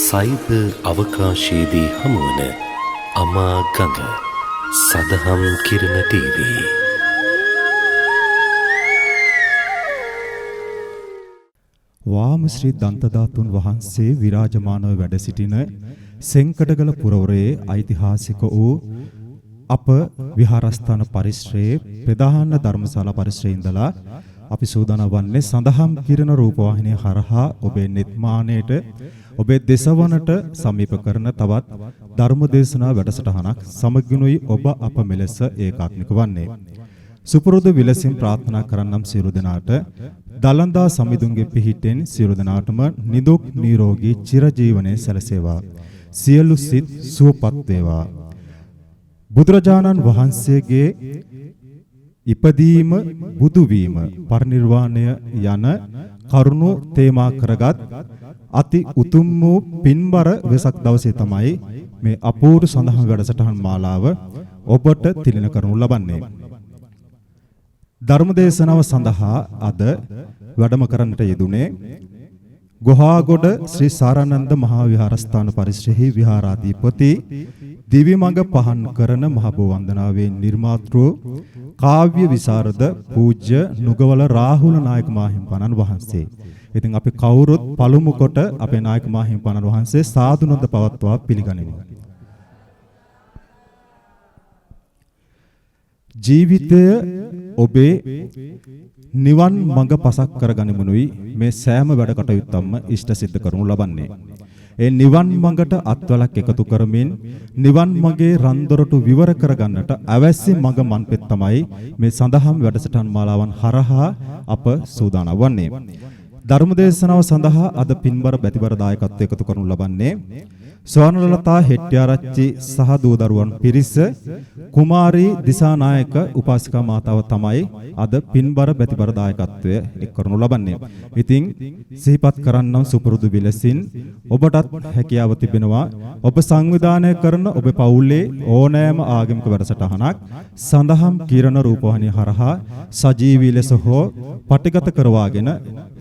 Cyber අවකාශයේදී හමුවන අමා ගඟ සදහම් කිරණ ටීවී. වාම ශ්‍රී දන්තධාතුන් වහන්සේ විරාජමානව වැඩ සිටින සෙන්කඩගල පුරවරයේ ඓතිහාසික වූ අප විහාරස්ථාන පරිශ්‍රයේ ප්‍රධාන ධර්මශාලා පරිශ්‍රයේ ඉඳලා අපි සූදානම් වන්නේ සඳහම් කිරණ රූපවාහිනිය හරහා ඔබේ නිර්මාණයට ඔබේ දේශවනට සමීප කරන තවත් ධර්මදේශනා වැඩසටහනක් සමගිනුයි ඔබ අප මෙලෙස ඒකාත්මික වන්නේ. සුපුරුදු විලසින් ප්‍රාර්ථනා කරන්නම් සියලු දෙනාට දලන්දා සමිඳුන්ගේ පිහිටෙන් සියලු දෙනාටම නිදුක් නිරෝගී චිරජීවනයේ සැලසේවා. සියලු සිත් සුවපත් වේවා. බුදුරජාණන් වහන්සේගේ ඉපදීම බුදු වීම පරිනිර්වාණය යන කරුණු තේමා කරගත් අති උතුම් වූ පින්බර වෙසක් දවසේ තමයි මේ අපූර්ව සඳහන් වැඩසටහන් මාලාව ඔබට තිලින කරනු ලබන්නේ. ධර්මදේශනාව සඳහා අද වැඩම කරන්නට යෙදුනේ ගොහාගොඩ ශ්‍රී සාරානන්ද මහා විහාරස්ථාන පරිශ්‍රෙහි විහාරාධිපති දිවිමඟ පහන් කරන මහ බෝ වන්දනාවේ නිර්මාතෘ කාව්‍ය විසරද පූජ්‍ය නුගවල රාහුල නායක මාහිම්පාණන් වහන්සේ. ඉතින් අපි කවුරුත් පළමු කොට අපේ නායක මාහිම්පාණන් වහන්සේ සාදු නන්ද පවත්වා පිළිගනිමු. ජීවිතය ඔබේ නිවන් මඟ පසක් කරගනිමුනුයි මේ සෑම වැඩ කටයුත්තක්ම ඉෂ්ට සිද්ධ කරනු ලබන්නේ. ඒ නිවන් මඟට අත්වලක් එකතු කරමින් නිවන් මගේ රන්දොරටු විවර කරගන්නට අවැසි මඟ මන්පෙත් තමයි මේ සඳහම් වැඩසටහන් මාලාවන් හරහා අප සූදානම් වන්නේ. ධර්මදේශනාව සඳහා අද පින්බර බැතිබර දායකත්වය එකතු කරනු ලබන්නේ ස්වර්ණලතා හෙට්ටිආරච්චි සහ දූ දරුවන් පිරිස කුමාරී දිසානායක උපාසිකා මාතාව තමයි අද පින්බර බැතිබර දායකත්වය එක් කරනු ලබන්නේ. ඉතින් සිහිපත් කරන්නම් සුපුරුදු විලසින් ඔබටත් හැකියාව තිබෙනවා ඔබ සංවිධානය කරන ඔබ පවුලේ ඕනෑම ආගමික වැඩසටහනක් සඳහම් කිරණ රූපවාහිනිය හරහා සජීවී ලෙස හෝ පටිගත කරවාගෙන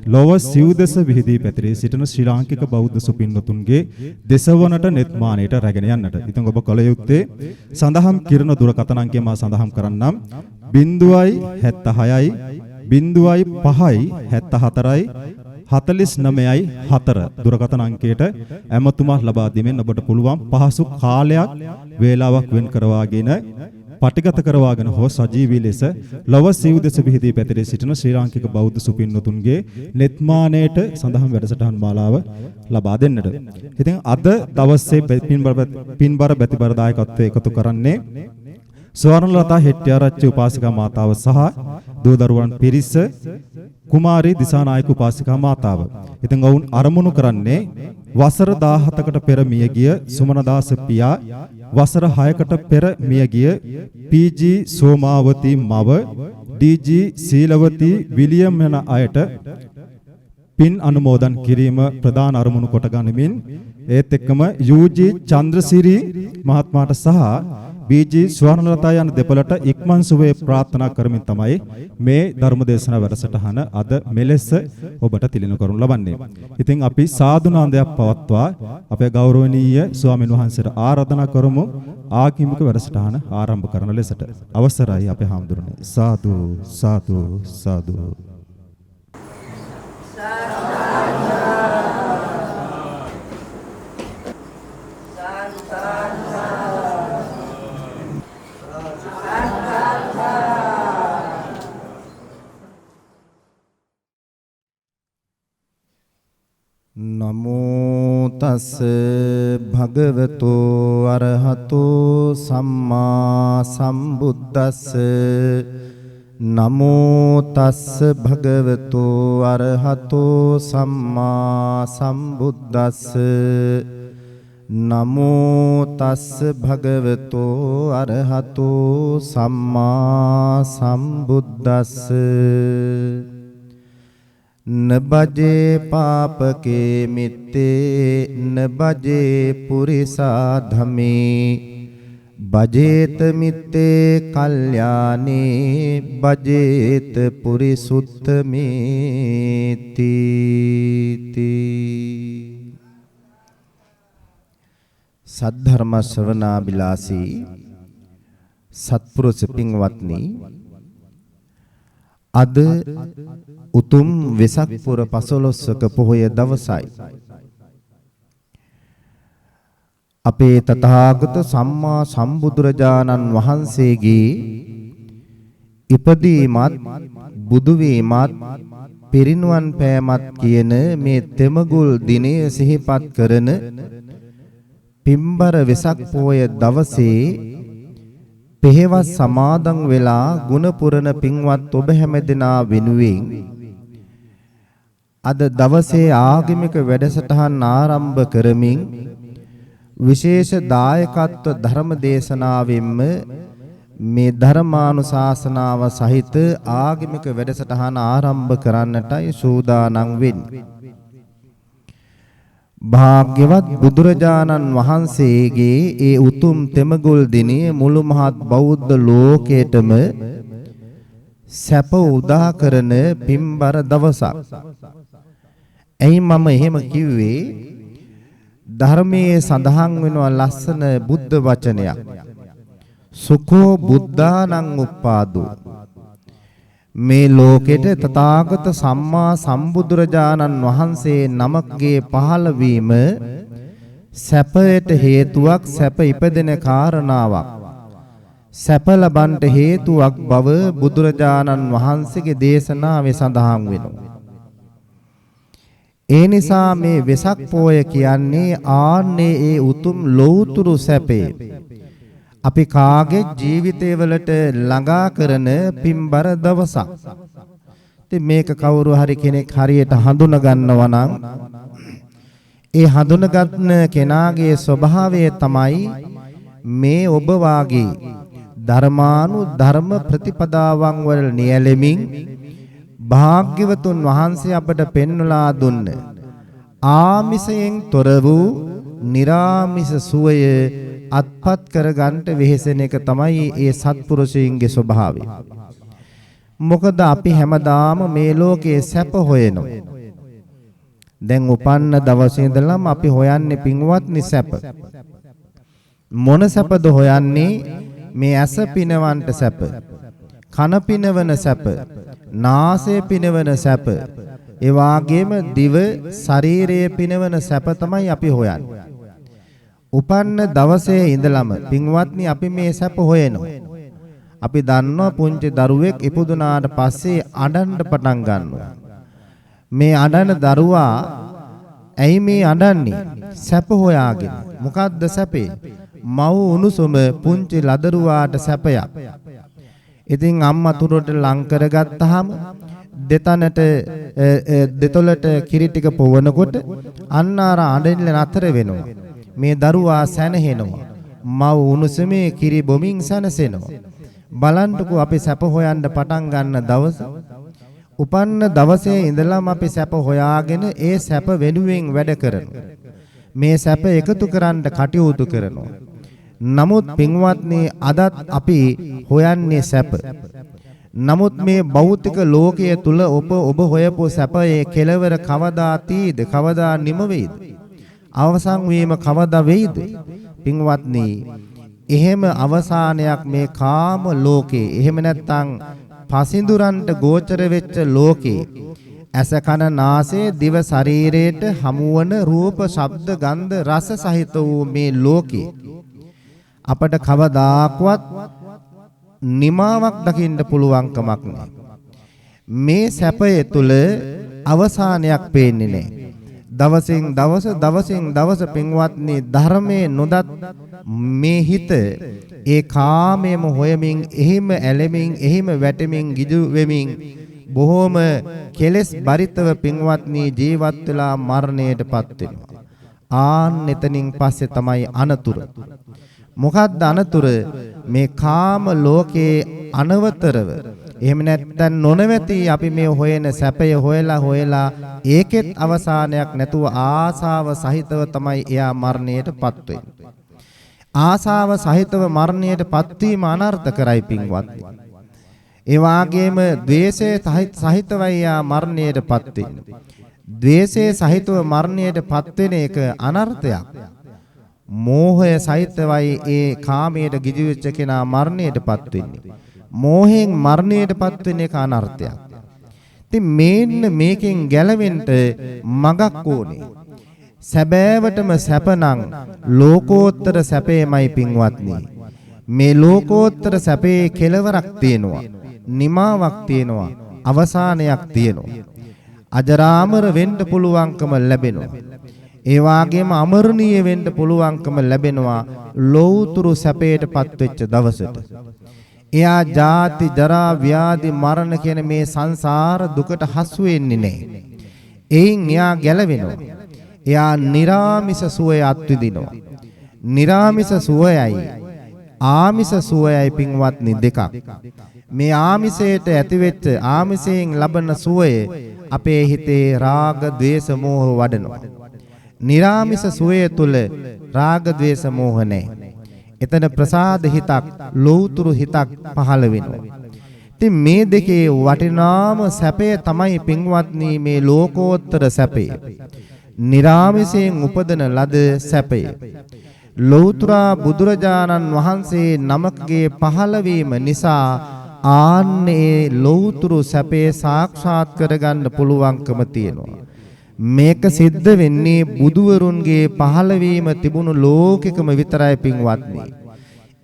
ලොව සිව්දෙස විහිදී පැතිරී සිටින ශ්‍රී ලාංකික බෞද්ධ සුපින්නතුන්ගේ දෙසවනට නිර්මාණයට රැගෙන යන්නට. ඉතින් ඔබ කල යුත්තේ සඳහම් කිරණ දුරකථන අංකය මා සඳහන් කරන්නම් 076යි 05යි 74යි 49යි 4 දුරකථන අංකයට ඇමතුමක් ලබා දීමෙන් ඔබට පුළුවන් පහසු කාලයක් වේලාවක් වෙන් කරවාගෙන පටිගත කරවාගෙන හෝ සජීවී ලෙස ලොව සිව්දෙස විහිදී පැතිරී සිටින ශ්‍රී ලාංකික බෞද්ධ සුපින්නතුන්ගේ නිර්මාණයට සඳහන් වැඩසටහන් මාලාව ලබා දෙන්නට. ඉතින් අද දවසේ පින්බර බැතිබර දායකත්වයේ එකතු කරන්නේ ස්වර්ණලතා හෙට්ටිආරච්චි උපාසිකා මාතාව සහ දූ දරුවන් පිරිස කුමාරී දිසානායක උපාසිකා මාතාව. ඉතින් ඔවුන් අරමුණු කරන්නේ වසර 17කට පෙර මියගිය සුමනදාස පියා වසර 6කට පෙර මියගිය පී.ජී. සෝමාවතී මව ඩී.ජී. සීලවතී විලියම් යන අයට පින් අනුමෝදන් කිරීම ප්‍රධාන අරමුණු කොට ගනිමින් ඒත් එක්කම යූ.ජී. චන්ද්‍රසිරි මහත්මයාට සහ බී.ජී. ස්වර්ණලතා යන දෙපළට ඉක්මන් සුවය ප්‍රාර්ථනා කරමින් තමයි මේ ධර්මදේශනා වැඩසටහන අද මෙලෙස ඔබට තිලිනු කරනු ලබන්නේ. ඉතින් අපි සාදුනාන්දයක් පවත්වා අපේ ගෞරවනීය ස්වාමීන් වහන්සේට ආරාධනා කරමු ආගමික වැඩසටහන ආරම්භ කරන ලෙසට. අවසරයි අපේ හාමුදුරනේ. සාදු සාදු සාදු. නමෝ තස් භගවතෝ අරහතෝ සම්මා සම්බුද්දස්ස නමෝ තස් භගවතෝ අරහතෝ සම්මා සම්බුද්දස්ස නමෝ තස් භගවතෝ අරහතෝ සම්මා සම්බුද්දස්ස නබජේ පාපකේ මිත්තේ නබජේ පුරිසා ධමේ බජේත මිත්තේ කල්යානේ බජේත පුරිසුත්තමේති සද්ධර්ම ශ්‍රවණාබිලාසී සත්පුරුෂ පින්වත්නි, අද උතුම් වෙසක් පුර 15ක පොහොය දවසයි. අපේ තථාගත සම්මා සම්බුදුරජාණන් වහන්සේගේ ඉපදීමත් බුදු වීමත් පිරිනුවන් පෑමත් කියන මේ තෙමගුල් දිනය සිහිපත් කරන පින්බර වෙසක් පොහොය දවසේ පෙහෙවස් සමාදන් වෙලා ගුණ පුරන පින්වත් ඔබ හැමදෙනා වෙනුවෙන් අද දවසේ ආගමික වැඩසටහන් ආරම්භ කරමින් විශේෂ දායකත්ව ධර්ම දේශනාවෙන්ම මේ ධර්මානුශාසනාව සහිත ආගමික වැඩසටහන ආරම්භ කරන්නටයි සූදානම් වෙන්නේ. භාග්‍යවත් බුදුරජාණන් වහන්සේගේ ඒ උතුම් තෙමගුල් දිනේ මුළු මහත් බෞද්ධ ලෝකයටම සැප උදා කරන පින්බර දවසක්. එයි මම එහෙම කිව්වේ, ධර්මයේ සඳහන් වෙනවා ලස්සන බුද්ධ වචනයක්. සුඛෝ බුද්ධානං උප්පාදෝ. මේ ලෝකෙට තථාගත සම්මා සම්බුදුරජාණන් වහන්සේ නමක්ගේ පහළ වීම සැපයට හේතුවක්, සැප ඉපදෙන කාරණාවක්, සැප ලබන්නට හේතුවක් බව බුදුරජාණන් වහන්සේගේ දේශනාවේ සඳහන් වෙනවා. ඒ නිසා මේ වෙසක් පෝය කියන්නේ ආන්නේ ඒ උතුම් ලෞතුරු සැපේ අපි කාගේ ජීවිතය වලට ළඟා කරන පින්බර දවසක්. ඉතින් මේක කවුරු හරි කෙනෙක් හරියට හඳුන ගන්නවා නම් ඒ හඳුනගන්න කෙනාගේ ස්වභාවය තමයි මේ ඔබ වාගේ ධර්මානුධර්ම ප්‍රතිපදාවන් වල නියැලෙමින් භාග්‍යවතුන් වහන්සේ අපට පෙන්වලා දුන්න ආමිසයෙන් තොර වූ निराමිස සුවය අත්පත් කරගන්නට වෙහෙසෙන එක තමයි ඒ සත්පුරුෂයන්ගේ ස්වභාවය. මොකද අපි හැමදාම මේ ලෝකයේ සැප හොයනවා. දැන් උපන්න දවසේ ඉඳලම අපි හොයන්නේ පින්වත්නි සැප. මොන සැපද හොයන්නේ? මේ ඇස පිනවන්ට සැප, කන පිනවන සැප, නාසය පිනවන සැප, ඒ වාගේම දිව ශරීරයේ පිනවන සැප තමයි අපි හොයන්නේ. උපන්න දවසේ ඉඳලම පින්වත්නි අපි මේ සැප හොයනවා. අපි දන්නවා පුංචි දරුවෙක් ඉපදුනාට පස්සේ අඬන්න පටන් ගන්නවා. මේ අඬන දරුවා ඇයි මේ අඬන්නේ? සැප හොයාගෙන. මොකද්ද සැපේ? මව් උණුසුම පුංචි ලදරුවාට සැපයක්. ඉතින් අම්මා තුරට ලං කරගත්තාම දෙතනට දෙතොලට කිරි ටික පොවනකොට අන්න අර අඬින්න නතර වෙනවා. මේ දරුවා සැනහෙනවා. මව් උණුසුමේ කිරි බොමින් සැනසෙනවා. බලන්නකෝ අපි සැප හොයන්න පටන් ගන්න දවස. උපන්න දවසේ ඉඳලම අපි සැප හොයාගෙන ඒ සැප වෙනුවෙන් වැඩ කරනවා. මේ සැප එකතු කරන්න කටයුතු කරනවා. නමුත් පින්වත්නි අදත් අපි හොයන්නේ සැප. නමුත් මේ භෞතික ලෝකයේ තුල ඔබ හොයපු සැපයේ කෙලවර කවදා තීද? කවදා නිම වෙයිද? අවසන් වීම කවදා වෙයිද? පින්වත්නි, එහෙම අවසානයක් මේ කාම ලෝකේ, එහෙම නැත්නම් පසින්දුරන්ට ගෝචර වෙච්ච ලෝකේ, ඇස කන නාසය දිව ශරීරයට හමුවන රූප ශබ්ද ගන්ධ රස සහිත වූ මේ ලෝකේ අපට කවදාක්වත් නිමාවක් දකින්න පුළුවන් කමක් නැහැ. මේ සැපය තුල අවසානයක් පේන්නේ නැහැ. දවසින් දවස පින්වත්නි ධර්මයේ නොදත් මේ හිත ඒ කාමයේම හොයමින්, එහිම ඇලෙමින්, එහිම වැටෙමින්, ගිජු වෙමින් බොහෝම කෙලෙස් බරිතව පින්වත්නි ජීවත් වෙලා මරණයටපත් වෙනවා. ආන් එතනින් පස්සේ තමයි අනතුරු. මොකක්ද අනතුර? මේ කාම ලෝකේ අනවතරව, එහෙම නැත්නම් නොනවති අපි මේ හොයන සැපය හොයලා ඒකෙත් අවසානයක් නැතුව ආසාව සහිතව තමයි එයා මරණයටපත් වෙන්නේ. ආසාව සහිතව මරණයටපත් වීම අනර්ථ කරයි පින්වත්නි. ඒ වාගේම ද්වේෂයේ සහිතවයි එයා මරණයටපත් වෙන්නේ. ද්වේෂයේ සහිතව මරණයටපත් වෙන එක අනර්ථයක්. මෝහය සහිතවයි ඒ කාමයට ගිජු වෙච්ච කෙනා මරණයටපත් වෙන්නේ. මෝහයෙන් මරණයටපත් වෙන එක අනර්ථයක්. ඉතින් මේකෙන් ගැලවෙන්න මගක් ඕනේ. සැබෑවටම සැපනම් ලෝකෝත්තර සැපේමයි පින්වත්නි. මේ ලෝකෝත්තර සැපේ කෙලවරක් තියෙනවා. නිමාවක් තියෙනවා. අවසානයක් තියෙනවා. අජරාමර වෙන්න පුළුවන්කම ලැබෙනවා. ඒ වගේම අමරණීය වෙන්න පුළුවන්කම ලැබෙනවා ලෞතුරු සැපයටපත් වෙච්ච දවසට. එයා ජාති ජරා ව්‍යාධි මරණ කියන මේ සංසාර දුකට හසු වෙන්නේ නැහැ. එයින් එයා ගැලවෙනවා. එයා නිරාමිස සුවය අත්විඳිනවා. නිරාමිස සුවයයි ආමිස සුවයයි පින්වත්නි දෙකක්. මේ ආමිසයට ඇතිවෙච්ච ආමිසයෙන් ලබන සුවය අපේ හිතේ රාග, ద్వේෂ, මෝහ වඩනවා. නිරාමිස සුවය තුල රාග, ద్వේෂ, මෝහ නැහැ. එතන ප්‍රසාද හිතක්, ලෞතුරු හිතක් පහළ වෙනවා. ඉතින් මේ දෙකේ වටිනාම සැපය තමයි පින්වත්නි මේ ලෝකෝත්තර සැපය. නිරාමිසයෙන් උපදන ලද සැපය. ලෞතුරා බුදුරජාණන් වහන්සේ නමකගේ පහළවීම නිසා ආන්නේ ලෞතුරු සැපේ සාක්ෂාත් කරගන්න පුළුවන්කම තියෙනවා. මේක සිද්ධ වෙන්නේ බුදුවරුන්ගේ පහළවීම තිබුණු ලෝකෙකම විතරයි පින්වත්නි.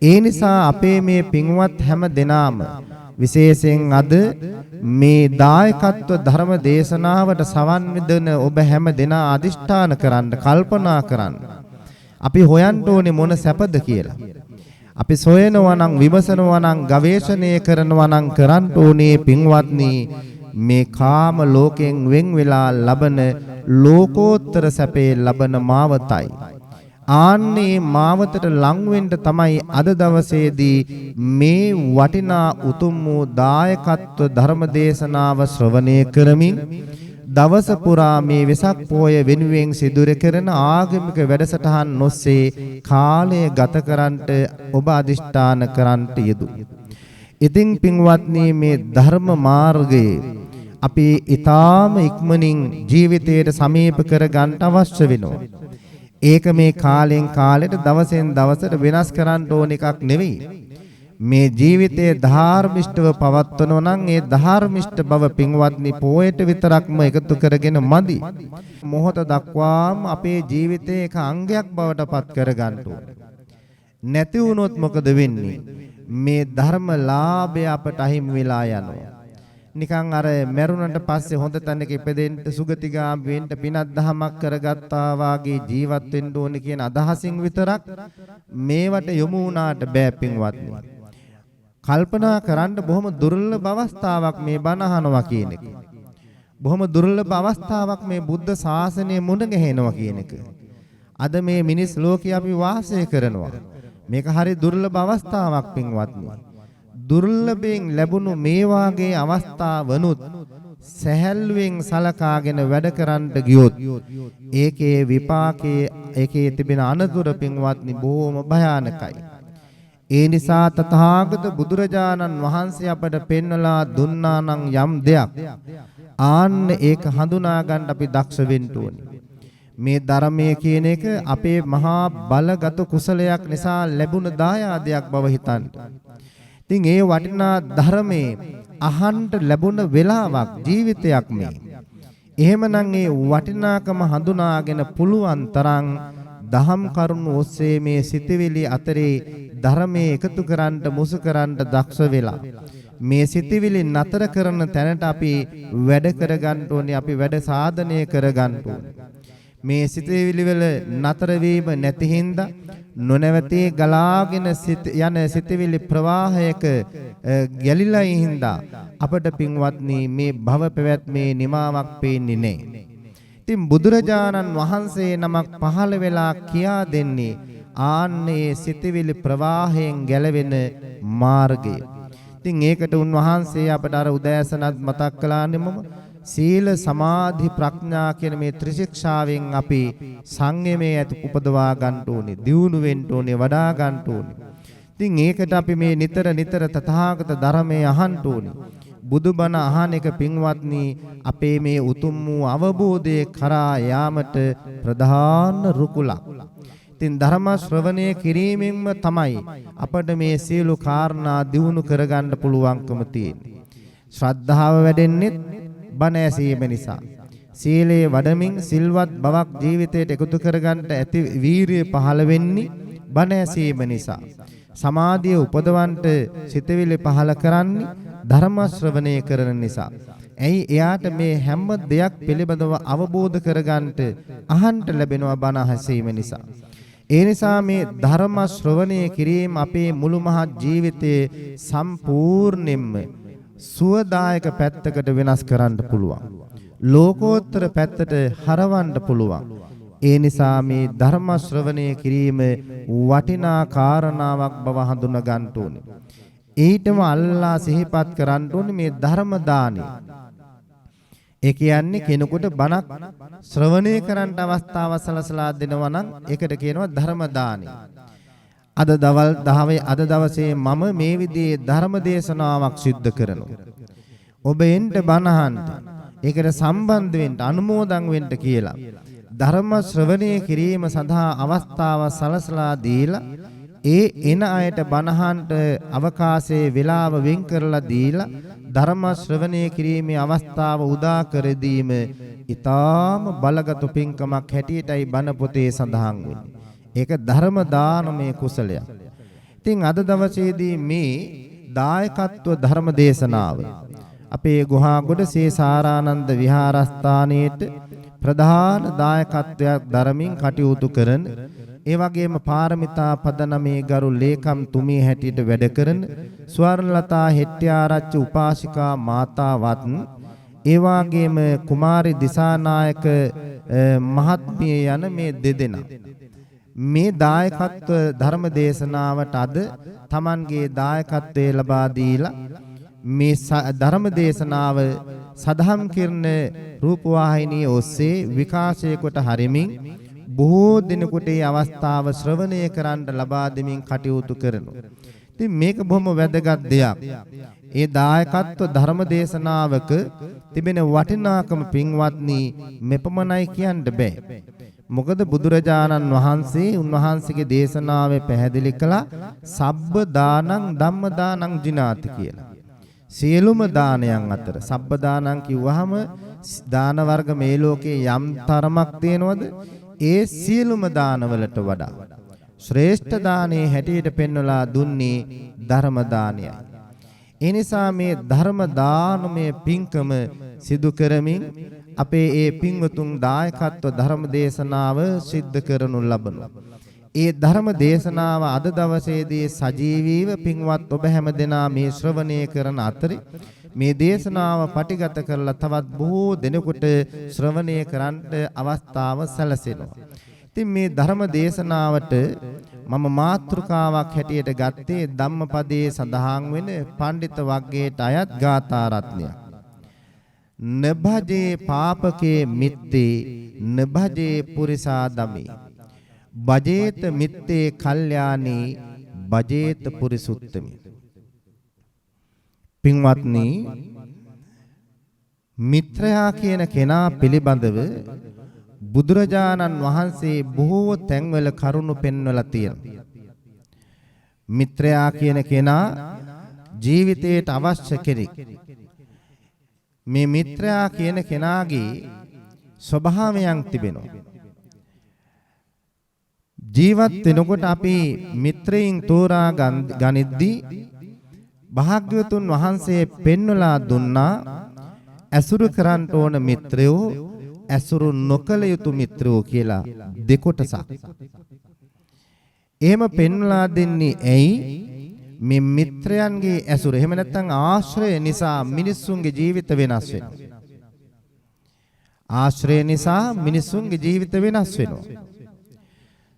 ඒ නිසා අපේ මේ පින්වත් හැම දෙනාම විශේෂයෙන් අද මේ දායකත්ව ධර්ම දේශනාවට සවන් දෙන ඔබ හැම දෙනා අදිෂ්ඨාන කරන්න, කල්පනා කරන්න. අපි හොයන්න ඕනේ මොන සැපද කියලා. අපි සොයනවා නම්, විමසනවා නම්, ගවේෂණය කරනවා නම් කරන්න ඕනේ පින්වත්නි මේ කාම ලෝකයෙන් වෙන් වෙලා ලබන ලෝකෝත්තර සැපේ ලබන මාවතයි. ආන්නේ මාවතට ලං වෙන්න තමයි අද දවසේදී මේ වටිනා උතුම් වූ දායකත්ව ධර්ම දේශනාව ශ්‍රවණය කරමින් දවස පුරා මේ වෙසක් පෝය වෙනුවෙන් සිදුර කරන ආගමික වැඩසටහන් ඔස්සේ කාලය ගත කරන්නට ඔබ අදිෂ්ඨාන කරන්නට යෙදුණා. ඉතින් පින්වත්නි මේ ධර්ම මාර්ගයේ අපි ඊටාම ඉක්මනින් ජීවිතයට සමීප කර ගන්න අවශ්‍ය වෙනවා. ඒක මේ කාලෙන් කාලෙට දවසෙන් දවසට වෙනස් කරන්න ඕන එකක් නෙවෙයි. මේ ජීවිතයේ ධාර්මිෂ්ඨව පවත්වනවා නම් ඒ ධාර්මිෂ්ඨ බව පින්වත්නි පොයට විතරක්ම එකතු කරගෙන මදි. මොහොත දක්වාම අපේ ජීවිතයේ එක අංගයක් බවට පත් කර ගන්න ඕන. නැති වුණොත් මොකද වෙන්නේ? මේ ධර්මලාභය අපට අහිමි වෙලා යනවා. නිකන් අර මරුණට පස්සේ හොඳ තැනක ඉපදෙන්න සුගතිගාමී වෙන්න පිනක් දහමක් කරගත්තා වාගේ ජීවත් වෙන්න ඕනේ කියන අදහසින් විතරක් මේවට යොමු වුණාට බෑ පින්වත්නි. කල්පනා කරන්න බොහොම දුර්ලභ අවස්ථාවක් මේ බණ අහනවා කියන එක. බොහොම දුර්ලභ අවස්ථාවක් මේ බුද්ධ ශාසනය මුණ ගැහෙනවා කියන එක. අද මේ මිනිස් ලෝකේ අපි වාසය කරනවා. මේක හරි දුර්ලභ අවස්ථාවක් පින්වත්නි. දුර්ලභයෙන් ලැබුණු මේ වාගේ අවස්ථාවනුත් සැහැල්ලුවෙන් සලකාගෙන වැඩ කරන්න ගියොත් ඒකේ විපාකයේ ඒකේ තිබෙන අනතුර පින්වත්නි බොහොම භයානකයි. ඒ නිසා තථාගත බුදුරජාණන් වහන්සේ අපට පෙන්වලා දුන්නා නම් යම් දෙයක් ආන්න ඒක හඳුනා ගන්න අපි දක්ෂ වෙන්න ඕනේ. මේ ධර්මයේ කියන එක අපේ මහා බලගත කුසලයක් නිසා ලැබුණ දායාදයක් බව හිතන්න. ඉතින් ඒ වටිනා ධර්මයේ අහන්න ලැබුණ වෙලාවක් ජීවිතයක් මේ. එහෙමනම් ඒ වටිනාකම හඳුනාගෙන පුළුවන් තරම් දහම් කරුණු ඔස්සේ මේ සිතවිලි අතරේ ධර්මයේ එකතු කරන්න මුසු කරන්න දක්ෂ වෙලා මේ සිතවිලි නතර කරන තැනට අපි වැඩ කරගන්න ඕනේ. අපි වැඩ සාධනය කරගන්න ඕනේ. මේ සිතවිලි වල නතර වීම නැති හින්දා නොනවතී ගලාගෙන යන සිතවිලි ප්‍රවාහයක ගැලිලා හින්දා අපට පින්වත්නි මේ භව පැවැත්මේ නිමාවක් පේන්නේ නැහැ. ඉතින් බුදුරජාණන් වහන්සේ නමක් පහළ වෙලා කියා දෙන්නේ ආන්නේ සිතවිලි ප්‍රවාහයෙන් ගැලවෙන මාර්ගය. ඉතින් ඒකට උන්වහන්සේ අපට අර උදෑසනත් මතක් කළානේ මම සීල සමාධි ප්‍රඥා කියන මේ ත්‍රිශික්ෂාවෙන් අපි සංයමයේ ඇති උපදවා ගන්න ඕනේ, දියුණු වෙන්න ඕනේ, වඩා ගන්න ඕනේ. ඉතින් ඒකට අපි මේ නිතර තථාගත ධර්මයේ අහන්න ඕනේ. බුදුබණ අහන එක පින්වත්නි අපේ මේ උතුම් වූ අවබෝධයේ කරා යාමට ප්‍රධාන රුකුලක්. ඉතින් ධර්ම ශ්‍රවණය කිරීමෙන්ම තමයි අපට මේ සියලු කාරණා දියුණු කරගන්න පුළුවන්කම තියෙන්නේ. ශ්‍රද්ධාව වැඩෙන්නේ බණ ඇසීම නිසා. සීලේ වඩමින් සිල්වත් බවක් ජීවිතයට එකතු කරගන්න ඇති වීරිය පහළ වෙන්නේ බණ ඇසීම නිසා. සමාධිය උපදවන්නට සිතවිලි පහළ කරන්නේ ධර්ම ශ්‍රවණය කරන නිසා. ඇයි එයාට මේ හැම දෙයක් පිළිබඳව අවබෝධ කරගන්නට අහන්න ලැබෙනවා බණ ඇසීම නිසා. ඒ නිසා මේ ධර්ම ශ්‍රවණය කිරීම අපේ මුළු මහත් ජීවිතයේ සම්පූර්ණයෙන්ම සුවදායක පැත්තකට වෙනස් කරන්න පුළුවන්. ලෝකෝත්තර පැත්තට හරවන්න පුළුවන්. ඒ නිසා මේ ධර්ම ශ්‍රවණය කිරීම වටිනා කාරණාවක් බව හඳුනා ගන්න ඕනේ. ඊටම අල්ලා සිහිපත් කරන්න ඕනේ මේ ධර්ම දානය. ඒ කියන්නේ කෙනෙකුට බණක් ශ්‍රවණය කරන්න අවස්ථාව සලසලා දෙනවා නම් ඒකට කියනවා ධර්ම දානය. අද දවසේ මම මේ විදිහේ ධර්ම දේශනාවක් සිද්ධ කරනවා. ඔබ එන්න බණහන්න ඒකට සම්බන්ධ වෙන්න අනුමෝදන් වෙන්න කියලා ධර්ම ශ්‍රවණය කිරීම සඳහා අවස්ථාව සලසලා දීලා ඒ එන අයට බණහන්ට අවකාශයේ වේලාව වෙන් කරලා දීලා ධර්ම ශ්‍රවණය කිරීමේ අවස්ථාව උදා කර දීම ඊටාම බලගත් පින්කමක් හැටියටයි බණ පොතේ සඳහන් වෙන්නේ. ඒක ධර්ම දානමය කුසලයක්. ඉතින් අද දවසේදී මේ දායකත්ව ධර්ම දේශනාව අපේ ගුහාගොඩ ශ්‍රී සාරානන්ද විහාරස්ථානයේට ප්‍රධාන දායකත්වයක් දරමින් කටයුතු කරන ඒ වගේම පාරමිතා පදනමේ ගරු ලේකම් තුමී හැටියට වැඩ කරන ස්වර්ණලතා හෙට්ටිආරච්චි උපාසිකා මාතාවත් ඒ වගේම කුමාරි දිසානායක මහත්මිය යන මේ දෙදෙනා මේ දායකත්ව ධර්ම දේශනාවට අද Tamanගේ දායකත්වය ලබා දීලා මේ ධර්ම දේශනාව සදහම් කිරණ රූපවාහිනිය ඔස්සේ විකාශය කොට හරිමින් බොහෝ දිනකට මේ අවස්ථාව ශ්‍රවණය කරන්න ලබා දෙමින් කටයුතු කරනවා. ඉතින් මේක බොහොම වැදගත් දෙයක්. ඒ දායකත්ව ධර්ම දේශනාවක තිබෙන වටිනාකම පින්වත්නි මෙපමණයි කියන්න බෑ. මොකද බුදුරජාණන් වහන්සේ උන්වහන්සේගේ දේශනාවේ පැහැදිලි කළා සබ්බ දානං ධම්ම දානං ජිනාති කියලා. සියලුම දානයන් අතර සබ්බ දානං කිව්වහම දාන වර්ග මේ ලෝකේ යම් තරමක් තියෙනවද? ඒ සියලුම දානවලට වඩා ශ්‍රේෂ්ඨ දානයේ හැටියට පෙන්වලා දුන්නේ ධර්ම දානයයි. ඒ නිසා මේ ධර්ම දානමය පින්කම සිදු කරමින් අපේ ඒ පින්වතුන් දායකත්ව ධර්ම දේශනාව සිද්ධ කරනු ලබනවා. ඒ ධර්ම දේශනාව අද දවසේදී සජීවීව පින්වත් ඔබ හැමදෙනා මේ ශ්‍රවණය කරන අතරේ මේ දේශනාව පටිගත කරලා තවත් බොහෝ දෙනෙකුට ශ්‍රවණය කරන්නට අවස්ථාව සැලසෙනවා. ඉතින් මේ ධර්ම දේශනාවට මම මාතෘකාවක් හැටියට ගත්තේ ධම්මපදයේ සඳහන් වෙන පඬිත වග්ගයට අයත් ගාථා රත්නයක්. නභජේ පාපකේ මිත්තේ නභජේ පුරිසා දමේ බජේත මිත්තේ කල්යාණී බජේත පුරිසුත්තමි. පින්වත්නි, මිත්‍රයා කියන කෙනා පිළිබඳව බුදුරජාණන් වහන්සේ බොහෝ තැන්වල කරුණු පෙන්වලා තියෙනවා. මිත්‍රයා කියන කෙනා ජීවිතයට අවශ්‍ය කෙනෙක්. මේ මිත්‍රයා කියන කෙනාගේ ස්වභාවයන් තිබෙනවා. ජීවත් වෙනකොට අපි මිත්‍රයින් තෝරා ගනිද්දී භාග්‍යවතුන් වහන්සේ පෙන්වලා දුන්නා ඇසුරු කරන්න ඕන මිත්‍රයෝ ඇසුරු නොකළ යුතු මිත්‍රයෝ කියලා දෙකොටසක්. එහෙම පෙන්වලා දෙන්නේ ඇයි? මේ මිත්‍රයන්ගේ ඇසුර එහෙම නැත්නම් ආශ්‍රය නිසා මිනිස්සුන්ගේ ජීවිත වෙනස් වෙනවා. ආශ්‍රය නිසා මිනිස්සුන්ගේ ජීවිත වෙනස් වෙනවා.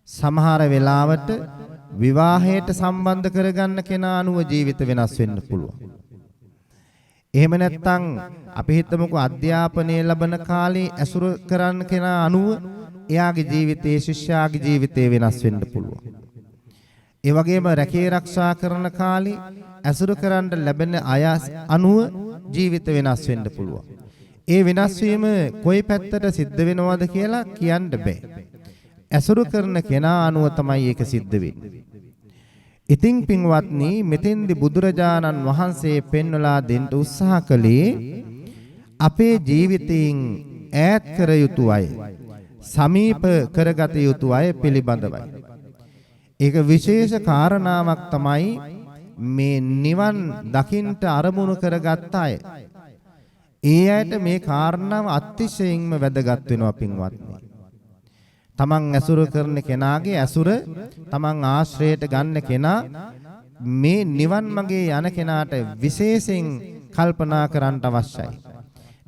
සමහර වෙලාවට විවාහයට සම්බන්ධ කරගන්න කෙනා අනුව ජීවිත වෙනස් වෙන්න පුළුවන්. එහෙම නැත්නම් අපි හිතමුකෝ අධ්‍යාපනය ලබන කාලේ ඇසුර කරන්න කෙනා අනුව එයාගේ ජීවිතයේ ශිෂ්‍යයාගේ ජීවිතේ වෙනස් වෙන්න පුළුවන්. ඒ වගේම රැකේ ආරක්ෂා කරන කාලේ ඇසුර කරන්න ලැබෙන අය අනුව ජීවිත වෙනස් වෙන්න පුළුවන්. ඒ වෙනස් වීම කොයි පැත්තට සිද්ධ වෙනවද කියලා කියන්න බෑ. ඇසුරු කරන කෙනා අනුව තමයි ඒක සිද්ධ වෙන්නේ. ඉතින් පින්වත්නි මෙතෙන්දී බුදුරජාණන් වහන්සේ පෙන්වලා දෙන්න උත්සාහ කළේ අපේ ජීවිතයෙන් ඈත් කර යුතු අය, සමීප කරගත යුතු අය පිළිබඳවයි. ඒක විශේෂ කාරණාවක් තමයි මේ නිවන් දකින්ට අරමුණු කරගත් අය. ඒ අයට මේ කාරණාව අතිශයින්ම වැදගත් වෙනවා පින්වත්නි. තමන් ඇසුරු කරන කෙනාගේ ඇසුර තමන් ආශ්‍රයයට ගන්න කෙනා මේ නිවන් මාගේ යන කෙනාට විශේෂයෙන් කල්පනා කරන්න අවශ්‍යයි.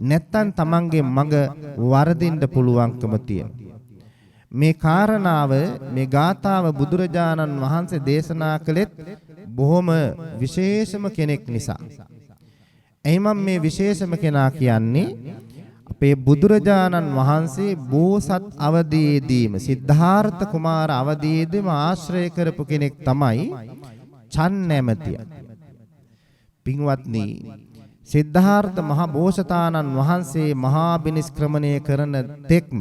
නැත්තම් තමන්ගේ මඟ වරදින්න පුළුවන්කම තියෙනවා. මේ කාරණාව මේ ගාථාව බුදුරජාණන් වහන්සේ දේශනා කළෙත් බොහොම විශේෂම කෙනෙක් නිසා. එයිමම් මේ විශේෂම කෙනා කියන්නේ අපේ බුදුරජාණන් වහන්සේ බෝසත් අවදීදීම සිද්ධාර්ථ කුමාර අවදීදීම ආශ්‍රය කරපු කෙනෙක් තමයි චන්නැමතිය. පින්වත්නි සිද්ධාර්ථ මහ බෝසතාණන් වහන්සේ මහා බිනිස්ක්‍රමණය කරන තෙක්ම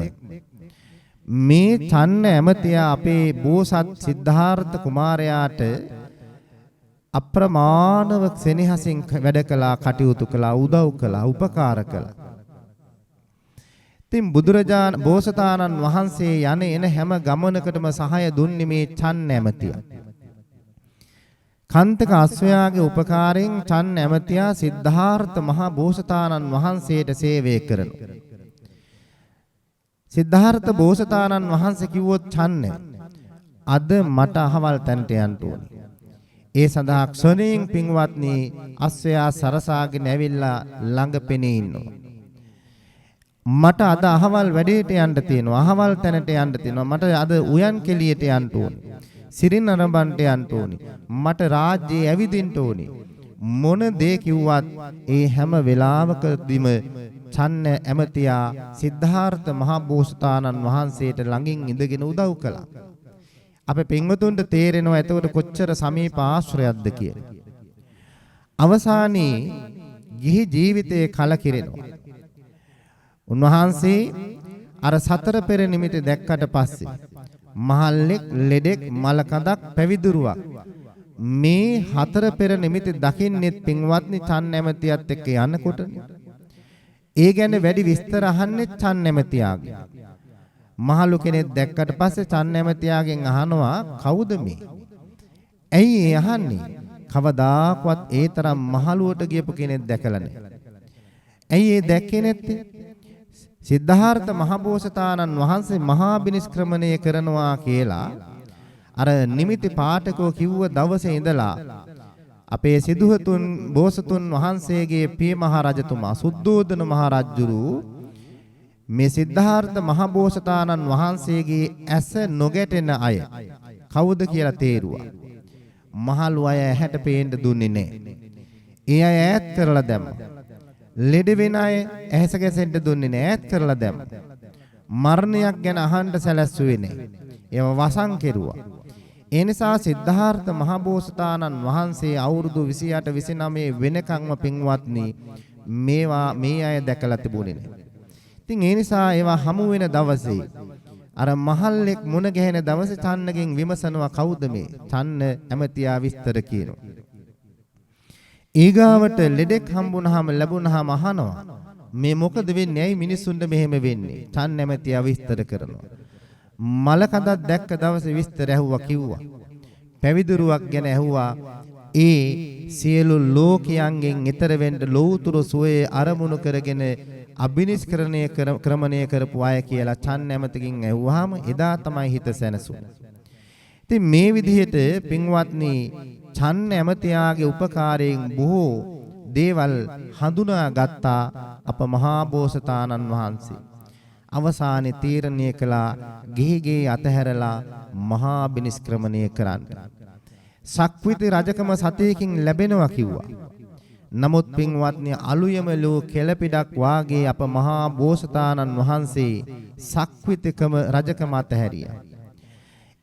මේ චන්නැමතිය අපේ බෝසත් සිද්ධාර්ථ කුමාරයාට අප්‍රමාණව සෙනෙහසින් වැඩ කළා, කටයුතු කළා, උදව් කළා, උපකාර කළා. ඉතින් බුදුරජාණන් බෝසතාණන් වහන්සේ යන එන හැම ගමනකටම සහාය දුන්නේ මේ චන්නැමතිය. කන්තක අශ්වයාගේ උපකාරයෙන් චන්නැමතියා සිද්ධාර්ථ මහා බෝසතාණන් වහන්සේට සේවය කරනවා. සිද්ධාර්ථ බෝසතාණන් වහන්සේ කිව්වොත් චන්න අද මට අහවල් තැනට යන්න ඕනේ. ඒ සඳහා ක්ෂණයෙන් පින්වත්නි අශ්වයා සරසාගෙන ඇවිල්ලා ළඟ පෙනී ඉන්නවා. මට අද අහවල් වැඩේට යන්න තියෙනවා, අහවල් තැනට යන්න තියෙනවා, මට අද උයන් කෙලියට යන්න ඕනේ, සිරින් අරඹන්ට යන්න ඕනේ, මට රාජ්‍යයේ ඇවිදින්න ඕනේ. මොන දේ කිව්වත් ඒ හැම වෙලාවකදීම චන්න ඇමතියා සිද්ධාර්ථ මහ බෝසතාණන් වහන්සේට ළඟින් ඉඳගෙන උදව් කළා. අපේ පින්වතුන්ට තේරෙනවා එතකොට කොච්චර සමීප ආශ්‍රයයක්ද කියලා. අවසානයේ ගිහි ජීවිතයේ කලකිරෙනවා. උන්වහන්සේ අර සතර පෙර නිමිති දැක්කට පස්සේ මහල්ලෙක්, ලෙඩෙක්, මලකඳක්, පැවිදුරුවක් මේ හතර පෙර නිමිති දකින්නෙත් පින්වත්නි චන්නැමතියත් එක්ක යනකොටනේ. ඒ ගැන වැඩි විස්තර අහන්නේ චන්නැමතියාගෙන්. මහලු කෙනෙක් දැක්කට පස්සේ චන්නැමතියාගෙන් අහනවා කවුද මේ? ඇයි ඒ අහන්නේ? කවදාකවත් ඒ තරම් මහලුවට ගියපු කෙනෙක් දැකලා නැහැ. ඇයි ඒ දැක්කේ නැත්තේ? සිද්ධාර්ථ මහබෝසතාණන් වහන්සේ මහා බිනිස්ක්‍රමණය කරනවා කියලා අර නිමිති පාඨකෝ කිව්ව දවසේ ඉඳලා අපේ සිදුහතුන් බෝසතුන් වහන්සේගේ පිය මහ රජතුමා සුද්ධෝදන මහ රජුරු මේ සිද්ධාර්ථ මහ බෝසතාණන් වහන්සේගේ ඇස නොගැටෙන අය කවුද කියලා තේරුවා. මහලු අය ඇහැට පේන්න දුන්නේ නැහැ. ඒ අය ඈත් කරලා දැම්මා. ලෙඩ වෙන අය ඇහැස ගැසෙන්න දුන්නේ නැහැ, ඈත් කරලා දැම්මා. මරණයක් ගැන අහන්න සැලැස්සුවේ නැහැ. ඒව වසන් කෙරුවා. ඒ නිසා සිද්ධාර්ථ මහ බෝසතාණන් වහන්සේ අවුරුදු 28 29 වෙනකන්ම පින්වත්නි මේ අය දැකලා තිබුණේ නැහැ. ඉතින් ඒ නිසා ඒවා හමු වෙන දවසේ අර මහල්ලෙක් මුණ ගැහෙන දවසේ චන්නගෙන් විමසනවා කවුද මේ? චන්න ඇමතියා විස්තර කියනවා. ඊගාවට ලෙඩෙක් හම්බුනහම ලැබුණහම අහනවා මේ මොකද වෙන්නේ? ඇයි මිනිස්සුන්ට මෙහෙම වෙන්නේ? චන්න ඇමතියා විස්තර කරනවා. මලකඳක් දැක්ක දවසේ විස්තර ඇහුවා කිව්වා. පැවිදුරුවක් ගැන ඇහුවා. ඒ සියලු ලෝකයන්ගෙන් ඈතර වෙන්න ලෞතුරු සෝයේ අරමුණු කරගෙන අබිනිෂ්ක්‍රණය ක්‍රමණය කරපු අය කියලා චන්න ඇමතිකින් ඇහුවාම එදා තමයි හිත සැනසුනේ. ඉතින් මේ විදිහට පින්වත්නි චන්න ඇමතියාගේ උපකාරයෙන් බොහෝ දේවල් හඳුනා ගත්තා අප මහා බෝසතාණන් වහන්සේ. අවසානයේ තීරණය කළා ගිහිගේ අතහැරලා මහා බිනිස්ක්‍රමණය කරන්න. සක්විති රජකම සතේකින් ලැබෙනවා කිව්වා. නමුත් පින්වත්නි අලුයමලෝ කෙළපිඩක් වාගේ අප මහා බෝසතාණන් වහන්සේ සක්විතිකම රජකම අතහැරියා.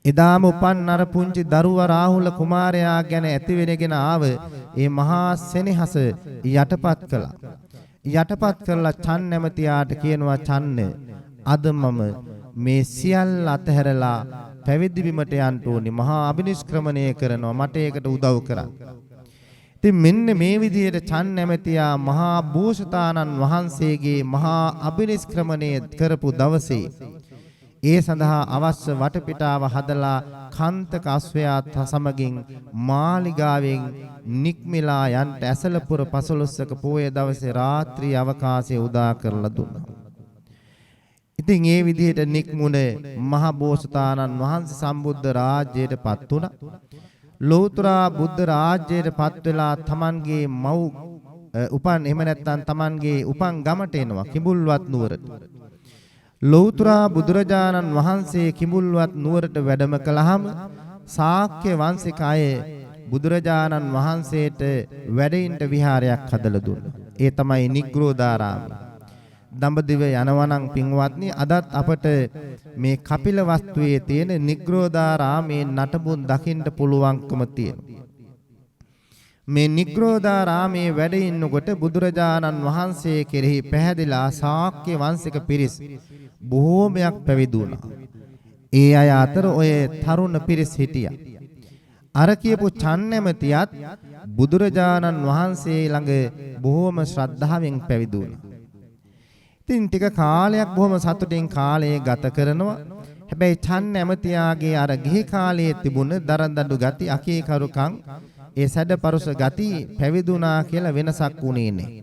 එදාම උපන් අර පුංචි දරුවා රාහුල කුමාරයා ගැන ඇතිවෙනගෙන ආව ඒ මහා සෙනෙහස යටපත් කළා. යටපත් කරලා චන්න ඇමතියාට කියනවා චන්න අද මම මේ සියල්ල අතහැරලා පැවිදි බිමට යන්න ඕනි. මහා අබිනිෂ්ක්‍රමණය කරනවා. මට ඒකට උදව් කරන්න. ඉතින් මෙන්න මේ විදිහට චන් නැමැතියා මහා බෝසතාණන් වහන්සේගේ මහා අබිනිෂ්ක්‍රමණය කරපු දවසේ ඒ සඳහා අවශ්‍ය වටපිටාව හදලා කාන්තක අස්වැයාත් සමගින් මාලිගාවෙන් නික්මිලා යන්ට ඇසලපුර 15ක පෝය දවසේ රාත්‍රී අවකාශය උදා කරලා දුන්නා. ඉතින් ඒ විදිහට නික්මුණ මහ බෝසතාණන් වහන්සේ සම්බුද්ධ රාජ්‍යයටපත් වුණා. ලෝතර බුද්ධ රාජ්‍යයටපත් වෙලා තමන්ගේ මව් උපන් එහෙම නැත්නම් තමන්ගේ උපන් ගමට එනවා කිඹුල්වත් නුවරට. ලෞතර බුදුරජාණන් වහන්සේ කිඹුල්වත් නුවරට වැඩම කළාම ශාක්‍ය වංශික අය බුදුරජාණන් වහන්සේට වැඩින්ට විහාරයක් හදලා දුන්නා. ඒ තමයි නිග්‍රෝධාරාමය. දඹදිව යනවනම් පින්වත්නි අදත් අපට මේ කපිල වස්තුවේ තියෙන නිග්‍රෝධාරාමේ නටබුන් දකින්න පුළුවන්කම තියෙනවා. මේ නිග්‍රෝධාරාමේ වැඩ ඉන්නකොට බුදුරජාණන් වහන්සේ කෙරෙහි පැහැදිලා ශාක්‍ය වංශික පිරිස් බොහෝමයක් පැවිදුණා. ඒ අය අතර ඔය තරුණ පිරිස් හිටියා. අර කියපු චන්නැමතියත් බුදුරජාණන් වහන්සේ ළඟ බොහෝම ශ්‍රද්ධාවෙන් පැවිදුණා. ඉතින් ටික කාලයක් බොහොම සතුටින් කාලය ගත කරනවා. හැබැයි චන්නැමතියාගේ අර ගිහි කාලයේ තිබුණ දරදඬු ගති අකීකරුකම් ඒ සැඩපරුස ගති පැවිදුණා කියලා වෙනසක් වුණේ නැහැ.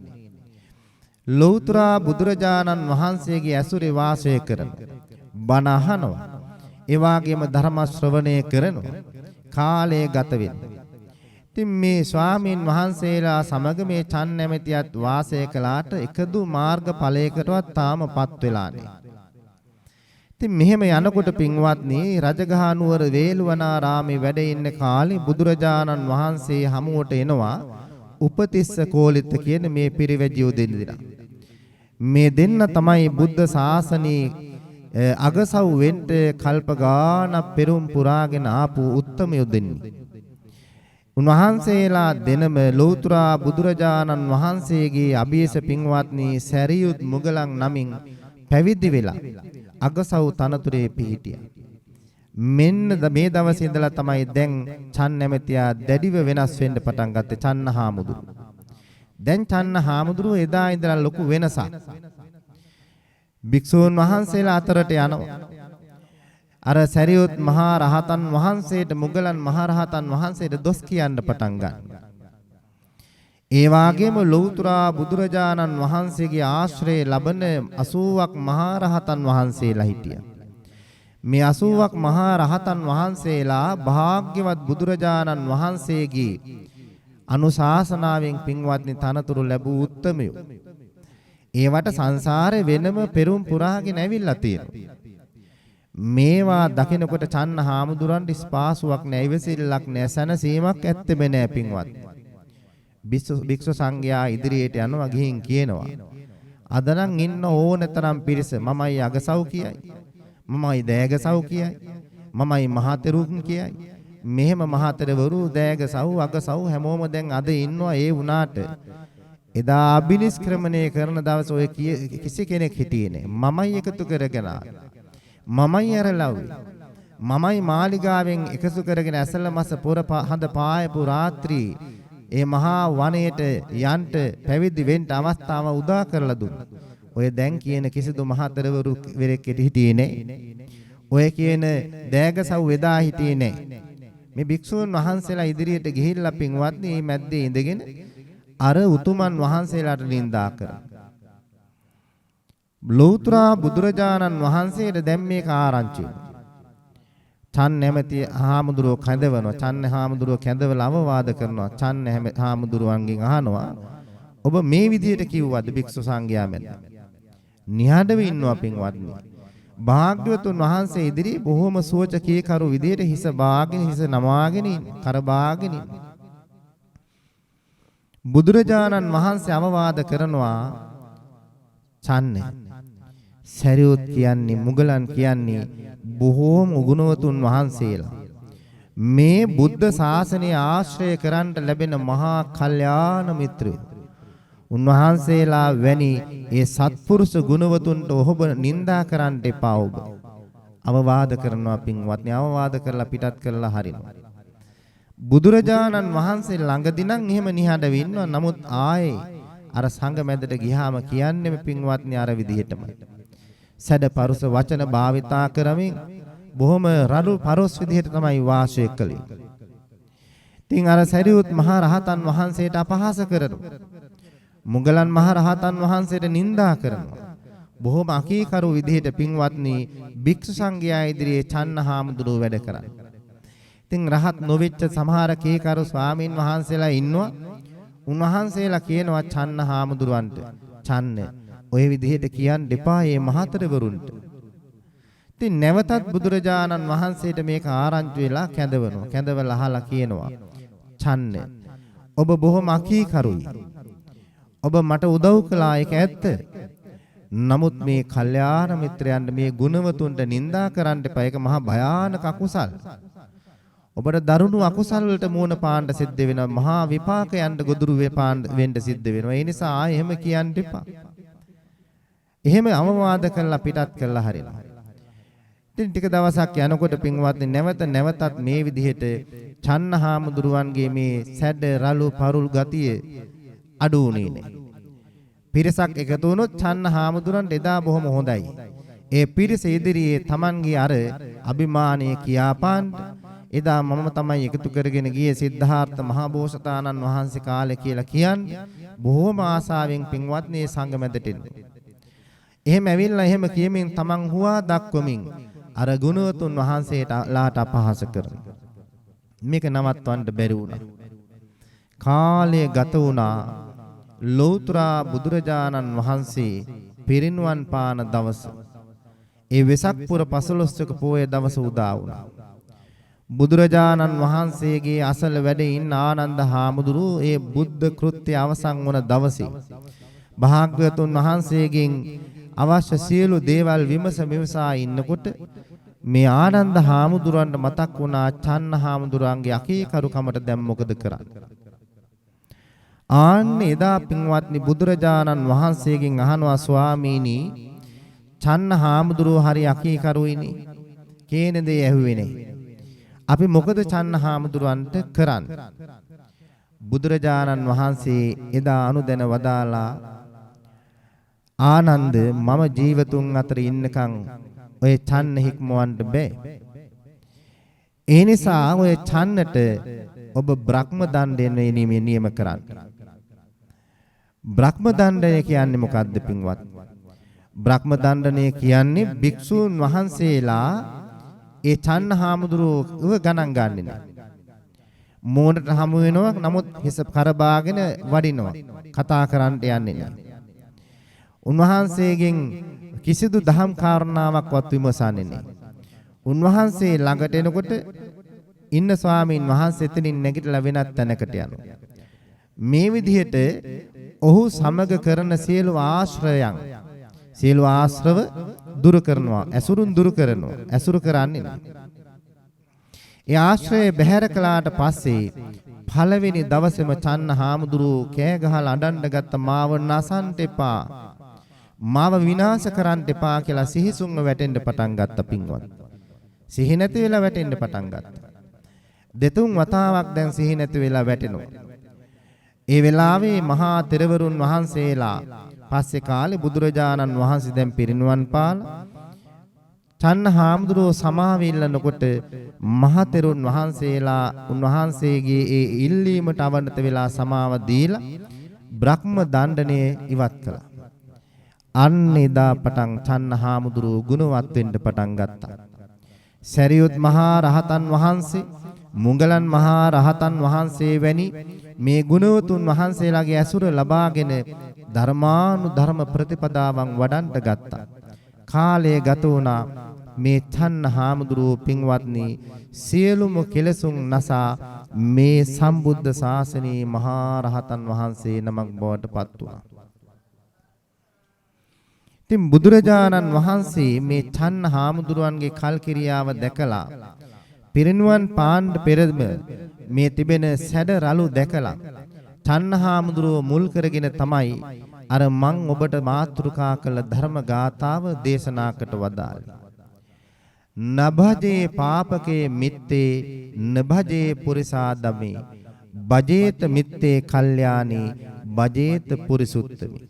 ලෞතර බුදුරජාණන් වහන්සේගේ ඇසුරේ වාසය කරන බණ අහනවා. ඒ වගේම ධර්ම ශ්‍රවණය කරනවා. කාලය ගත වෙනවා. ඉතින් මේ ස්වාමීන් වහන්සේලා සමග මේ චන්නැමැතියත් වාසය කළාට එකදු මාර්ග ඵලයකටවත් තාමපත් වෙලා නැහැ. ඉතින් මෙහෙම යනකොට පින්වත්නි රජගහ නුවර වේළුවනාරාමේ වැඩ ඉන්න කාලේ බුදුරජාණන් වහන්සේ හමුවට එනවා උපතිස්ස කෝලිත කියන මේ පිරිවැජියෝ දෙන්නා. මේ දෙන්න තමයි බුද්ධ ශාසනයේ අගසව් වෙන්න කල්ප ගානක් පෙරම් පුරාගෙන ආපු උත්තමයෝ දෙන්නේ. උන්වහන්සේලා දෙනම ලෞතර බුදුරජාණන් වහන්සේගේ අභියස පින්වත්නි සැරියුත් මුගලන් නමින් පැවිදි වෙලා අගසව් තනතුරේ පිහිටියා. මෙන්න මේ දවසේ ඉඳලා තමයි දැන් චන්නැමැතියා දැඩිව වෙනස් වෙන්න පටන් ගත්තේ චන්නහාමුදුරුවෝ. දැන් චන්නහාමුදුරුවෝ එදා ඉඳලා ලොකු වෙනසක්. භික්ෂූන් වහන්සේලා අතරට යනවා. අර සරියුත් මහා රහතන් වහන්සේට මුගලන් මහා රහතන් වහන්සේට දොස් කියන්න පටන් ගන්නවා. ඒ වාගේම ලෞතර බුදුරජාණන් වහන්සේගේ ආශ්‍රය ලබන 80ක් මහා රහතන් වහන්සේලා හිටියා. මේ 80ක් මහා රහතන් වහන්සේලා භාග්‍යවත් බුදුරජාණන් වහන්සේගේ අනුශාසනාවෙන් පින්වත්නි තනතුරු ලැබූ උත්තමයෝ. ඒවට සංසාරේ වෙනම පෙරම් පුරාගෙන ඇවිල්ලා තියෙනවා. මේවා දකිනකොට චන්නහාමුදුරන්ට ස්පාසුවක් නැහැ, ඉවසිල්ලක් නැහැ, සැනසීමක් ඇත්තෙම නැහැ පින්වත්. භික්ෂු සංඝයා ඉදිරියට යනවා ගිහින් කියනවා අද නම් ඉන්න ඕනතරම් පිරිස මමයි අගසව් කියයි, මමයි දෑගසව් කියයි, මමයි මහතෙරුන් කියයි. මෙහෙම මහතෙරවරු දෑගසව් අගසව් හැමෝම දැන් අද ඉන්නවා. ඒ වුණාට එදා අබිනිෂ්ක්‍රමණය කරන දවස් ඔය කිසි කෙනෙක් හිටියේ නැහැ. මමයි එකතු කරගෙන මමයි අරලව්වේ, මමයි මාලිගාවෙන් එකතු කරගෙන ඇසල මස පුර හඳ පායපු රාත්‍රී ඒ මහා වනයේට යන්ට පැවිදි වෙන්න අවස්ථාව උදා කරලා දුන්නා. ඔය දැන් කියන කිසිදු මහතරවරු වෙරෙක් හිටියේ නැහැ. ඔය කියන දෑගසව් එදා හිටියේ නැහැ. මේ භික්ෂුන් වහන්සේලා ඉදිරියට ගිහිල්ලා පින්වත්නි මේ මැද්දේ ඉඳගෙන අර උතුමන් වහන්සේලාට නිඳා කරා. ලෞතර බුදුරජාණන් වහන්සේට දැන් මේක ආරංචි වෙනවා. චන්නැමැති හාමුදුරුවෝ කැඳවනවා. චන්නහාමුදුරුවෝ කැඳවලා අවවාද කරනවා. චන්නහාමුදුරුවන්ගෙන් අහනවා ඔබ මේ විදිහට කිව්වද භික්ෂු සංඝයා මැද? නිහඬව ඉන්නවා පින්වත්නි. භාග්‍යවතුන් වහන්සේ ඉදිරියේ බොහොම සුවචකීකරු විදිහට හිස බාගෙන හිස නමාගෙන කර බාගෙන බුදුරජාණන් වහන්සේ අවවාද කරනවා චන්නේ සරියුත් කියන්නේ මුගලන් කියන්නේ බොහෝම ගුණවතුන් වහන්සේලා. මේ බුද්ධ ශාසනය ආශ්‍රය කරන්ට ලැබෙන මහා කල්යාණ මිත්‍රයෝ. උන්වහන්සේලා වැනි ඒ සත්පුරුෂ ගුණවතුන්ට ඔබ නිඳා කරන්න එපා. අවවාද කරනවා පින්වත්නි. අවවාද කරලා පිටත් කරලා හරිනවා. බුදුරජාණන් වහන්සේ ළඟදී නම් එහෙම නිහඬව ඉන්නවා. නමුත් ආයේ අර සංඝ මැදට ගියාම කියන්නේ පින්වත්නි අර විදිහටමයි. සැඩ පරුස වචන භාවිතා කරමින් බොහොම රළු පරොස් විදිහට තමයි වාසය කළේ. ඉතින් අර සරියුත් මහ රහතන් වහන්සේට අපහාස කරනවා. මුගලන් මහ රහතන් වහන්සේට නිඳා කරනවා. බොහොම අකීකරු විදිහට පින්වත්නි භික්ෂු සංඝයා ඉදිරියේ චන්නහාමුදුරුව වැඩ කරන්නේ. ඉතින් රහත් නොවෙච්ච සමහර කීකරු ස්වාමින් වහන්සේලා ඉන්නවා. උන්වහන්සේලා කියනවා චන්නහාමුදුරුවන්ට චන්න ඔය විදිහට කියන්න එපා මේ මහතරවරුන්ට. ඉතින් නැවතත් බුදුරජාණන් වහන්සේට මේක ආරංචි වෙලා කැඳවනවා. කැඳවලා අහලා කියනවා චන්න ඔබ බොහොම අකීකරුයි. ඔබ මට උදව් කළා ඒක ඇත්ත. නමුත් මේ කල්යාණ මිත්‍රයන්ට මේ ගුණවතුන්ට නිඳා කරන්න එපා. ඒක මහා භයානක අකුසල්. ඔබට දරුණු අකුසල් වලට මුහුණ පාන්න සිද්ධ වෙනවා. මහා විපාකයන්ට ගොදුරු වෙන්න සිද්ධ වෙනවා. ඒ නිසා ආයෙ එහෙම කියන්න එපා. එහෙම අවවාද කරලා පිටත් කරලා හරිනවා. ඉතින් ටික දවසක් යනකොට පින්වත්නි නැවතත් මේ විදිහට චන්නහාමුදුරුවන්ගේ මේ සැඩ රළු පරුල් ගතිය අඩු වුණේ නැහැ. පිරිසක් එකතු වුණොත් චන්නහාමුදුරන්ට එදා බොහොම හොඳයි. ඒ පිරිස ඉදිරියේ Tamanගේ අර අභිමානය කියාපාන්න එදා මම තමයි එකතු කරගෙන ගියේ සිද්ධාර්ථ මහ බෝසතාණන් වහන්සේ කාලේ කියලා කියන්නේ බොහොම ආසාවෙන් පින්වත්නි සංඝ මැදට එනවා. එහෙම ඇවිල්ලා එහෙම කියමින් Taman හුවා දක්වමින් අර ගුණවතුන් වහන්සේට ලාට අපහාස කරනවා. මේක නවත්වන්න බැරි වුණා. කාලය ගත වුණා. ලෞතර බුදුරජාණන් වහන්සේ පිරිනුවන් පාන දවස ඒ වෙසක් පුර 15ක පෝය දවස උදා වුණා. බුදුරජාණන් වහන්සේගේ අසල වැඩ ඉන්න ආනන්ද හාමුදුරුවෝ ඒ බුද්ධ කෘත්‍ය අවසන් වන දවසේ භාග්‍යවතුන් වහන්සේගෙන් අවශ්‍ය සියලු දේවල් විමසා ඉන්නකොට මේ ආනන්ද හාමුදුරන්ට මතක් වුණා චන්න හාමුදුරන්ගේ අකීකරුකමට දැන් මොකද කරන්නේ? ආන්න එදා පින්වත්නි බුදුරජාණන් වහන්සේගෙන් අහනවා ස්වාමීනි චන්න හාමුදුරුවෝ හරි අකීකරුයිනේ කේන දේ ඇහුවේ නැහැ. අපි මොකද චන්න හාමුදුරන්ට කරන්නේ? බුදුරජාණන් වහන්සේ එදා අනුදැන වදාලා ආනන්ද මම ජීවතුන් අතර ඉන්නකම් ඔය චන්න හික්මවන්න බෑ. ඒ නිසා ඔය චන්නට ඔබ බ්‍රහ්ම දණ්ඩය නියම කරන්න. බ්‍රහ්ම දණ්ඩය කියන්නේ මොකද්ද පින්වත්? බ්‍රහ්ම දණ්ඩනය කියන්නේ භික්ෂූන් වහන්සේලා ඒ චන්න හාමුදුරුවෝ ගණන් ගන්නෙ නෑ. මෝඩට හමු වෙනවා නමුත් හිස කරබාගෙන වඩිනවා. කතා කරන්න යන්නේ නෑ. උන්වහන්සේගෙන් කිසිදු දහම් කාරණාවක්වත් විමසන්නේ නෑ. උන්වහන්සේ ළඟට එනකොට ඉන්න ස්වාමීන් වහන්සේ එතනින් නැගිටලා වෙනත් තැනකට යනවා. මේ විදිහට ඔහු සමග කරන සියලු ආශ්‍රයයන් සියලු ආශ්‍රව දුරු කරනවා. ඇසුරුන් දුරු කරනවා. ඇසුරු කරන්නේ නෑ. ඒ ආශ්‍රය බැහැර කළාට පස්සේ පළවෙනි දවසේම චන්න හාමුදුරුවෝ කෑ ගහලා අඬන්න ගත්ත මාව නසන්ට එපා. මාව විනාශ කරන්න එපා කියලා සිහිසුන්ව වැටෙන්න පටන් ගත්ත පින්වත්. සිහි නැති වෙලා වැටෙන්න පටන් ගත්තා. දෙතුන් වතාවක් දැන් සිහි නැති වෙලා වැටෙනවා. ඒ වෙලාවේ මහා තෙරවරුන් වහන්සේලා පස්සේ කාලේ බුදුරජාණන් වහන්සේ දැන් පිරිනුවන් පාලා චන්න හාමුදුරුවෝ සමාව ඉල්ලනකොට මහා තෙරුන් වහන්සේලා උන්වහන්සේගේ ඒ ඉල්ලීමට අවනත වෙලා සමාව දීලා බ්‍රහ්ම දණ්ඩනය ඉවත් කළා. අන්න එදා පටන් චන්න හාමුදුරුවෝ ගුණවත් වෙන්න පටන් ගත්තා. සරියුත් මහා රහතන් වහන්සේ මුගලන් මහා රහතන් වහන්සේ වැනි මේ ගුණවතුන් වහන්සේලාගේ ඇසුර ලබාගෙන ධර්මානුධර්ම ප්‍රතිපදාවන් වඩන්ට ගත්තා. කාලය ගත වුණා. මේ චන්න හාමුදුරුවෝ පින්වත්නි සියලුම කෙලසුන් නසා මේ සම්බුද්ධ ශාසනයේ මහා රහතන් වහන්සේ නමක් බවට පත් වුණා. ඉතින් බුදුරජාණන් වහන්සේ මේ චන්න හාමුදුරුවන්ගේ කල්කිරියාව දැකලා පිරිනුවන් පාන්න පෙරම මේ තිබෙන සැඩ රළු දැකලා චන්න හාමුදුරුව මුල් කරගෙන තමයි අර මං ඔබට මාතෘකා කළ ධර්ම ගාථාව දේශනා කට වදාළේ. නභජේ පාපකේ මිත්තේ නභජේ පුරිසාදමේ බජේත මිත්තේ කල්යාණී බජේත පුරිසුත්තමි.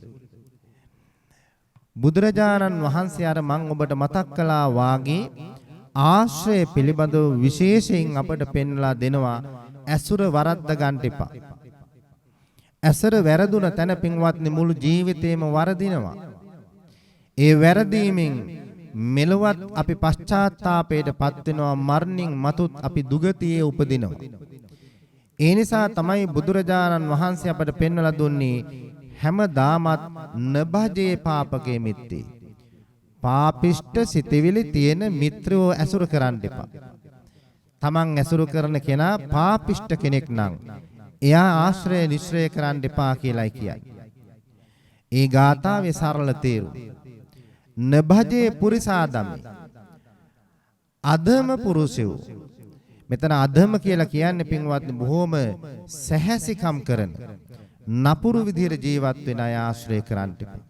බුදුරජාණන් වහන්සේ අර මම ඔබට මතක් කළා වාගේ ආශ්‍රය පිළිබඳව විශේෂයෙන් අපට පෙන්වලා දෙනවා. ඇසුර වරද්ද ගන්න එපා. ඇසුර වැරදුන තැන පින්වත්නි මුළු ජීවිතේම වරදිනවා. ඒ වැරදීමෙන් මෙලොවත් අපි පශ්චාත්තාපයටපත් වෙනවා. මරණින් මතුත් අපි දුගතියේ උපදිනවා. ඒ නිසා තමයි බුදුරජාණන් වහන්සේ අපට පෙන්වලා දුන්නේ හැමදාමත් නභජේ පාපකේ මිත්තේ. පාපිෂ්ඨ සිතවිලි තියෙන මිත්‍රයෝ ඇසුර කරන්න එපා. තමන් ඇසුරු කරන කෙනා පාපිෂ්ඨ කෙනෙක් නම් එයා ආශ්‍රය නිශ්‍රය කරන්න එපා කියලායි කියන්නේ. ඒ ගාථාවේ සරල තේරුම. නභජේ පුරිසාදමේ අධම පුරුෂයෝ. මෙතන අධම කියලා කියන්නේ පින්වත්නි බොහොම සැහැසිකම් කරන නපුරු විදිහට ජීවත් වෙන අය ආශ්‍රය කරන්න එපා.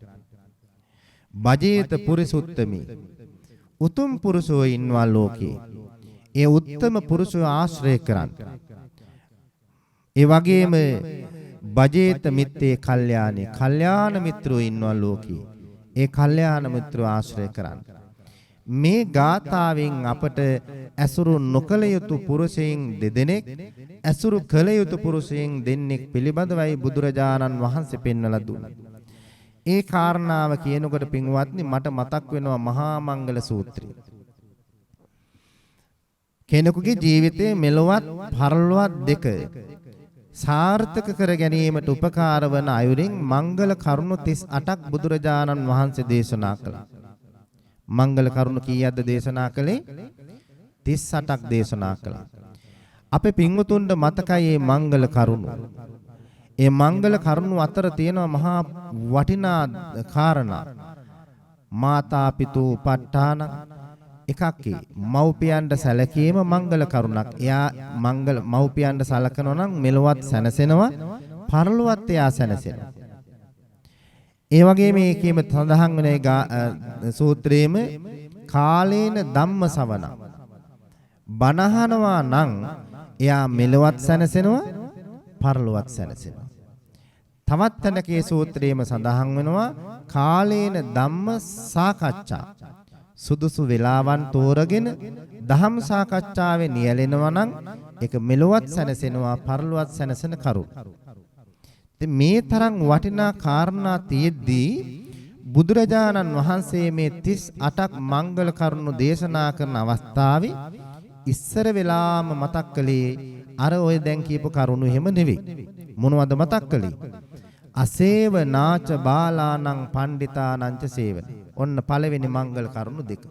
බජේත පුරිසුත්තමි. උතුම් පුරුෂයෝ ඉන්නවා ලෝකේ. ඒ උත්තම පුරුෂයෝ ආශ්‍රය කරන්න. ඒ වගේම බජේත මිත්තේ කල්යාණේ. කල්යාණ මිත්‍රයෝ ඉන්නවා ලෝකේ. ඒ කල්යාණ මිත්‍රයෝ ආශ්‍රය කරන්න. මේ ගාථාවෙන් අපට ඇසුරු නොකළ යුතු පුරුෂයන් දෙදෙනෙක් ඇසුරු කළ යුතු පුරුෂයන් දෙන්නෙක් පිළිබඳවයි බුදුරජාණන් වහන්සේ පෙන්වලා දුන්නේ. ඒ කාරණාව කියනකොට පින්වත්නි මට මතක් වෙනවා මහා මංගල සූත්‍රය. කෙනෙකුගේ ජීවිතයේ මෙලොවත් පරලොවත් දෙක සාර්ථක කර ගැනීමට උපකාර වන අයුරින් මංගල කරුණු 38ක් බුදුරජාණන් වහන්සේ දේශනා කළා. මංගල කරුණු කීයක්ද දේශනා කළේ? 38ක් දේශනා කළා. අපේ පින්වතුන්ට මතකයි මේ මංගල කරුණු. ඒ මංගල කරුණු අතර තියෙනවා මහා වටිනා කාරණා. මාතා පිතූ උපට්ඨාන එකක් මව්පියන්ට සැලකීම මංගල කරුණක්. එයා මංගල මව්පියන්ට සලකනවා නම් මෙලොවත් සැනසෙනවා, පරලොවත් එයා සැනසෙනවා. ඒ වගේ මේකෙම සඳහන් වෙන සූත්‍රයේම කාලේන ධම්ම සවන බණහනවා නම් එයා මෙලොවත් සැනසෙනවා, පරලොවත් සැනසෙනවා. තවත් තැනකේ සූත්‍රයේම සඳහන් වෙනවා කාලේන ධම්ම සාකච්ඡා. සුදුසු වේලාවන් තෝරගෙන ධම්ම සාකච්ඡාවේ නියැලෙනවා නම් ඒක මෙලොවත් සැනසෙනවා, පරලොවත් සැනසෙන කරුණ. ඉතින් මේ තරම් වටිනා කාරණා තියෙද්දී බුදුරජාණන් වහන්සේ මේ 38ක් මංගල කරුණු දේශනා කරන අවස්ථාවේ ඉස්සර වෙලාම මතක් කළේ අර ඔය දැන් කියපු කරුණු එහෙම නෙවෙයි. මොනවද මතක් කළේ? අසේවනාච බාලානං පණ්ඩිතානංච සේවන. ඔන්න පළවෙනි මංගල කරුණු දෙක.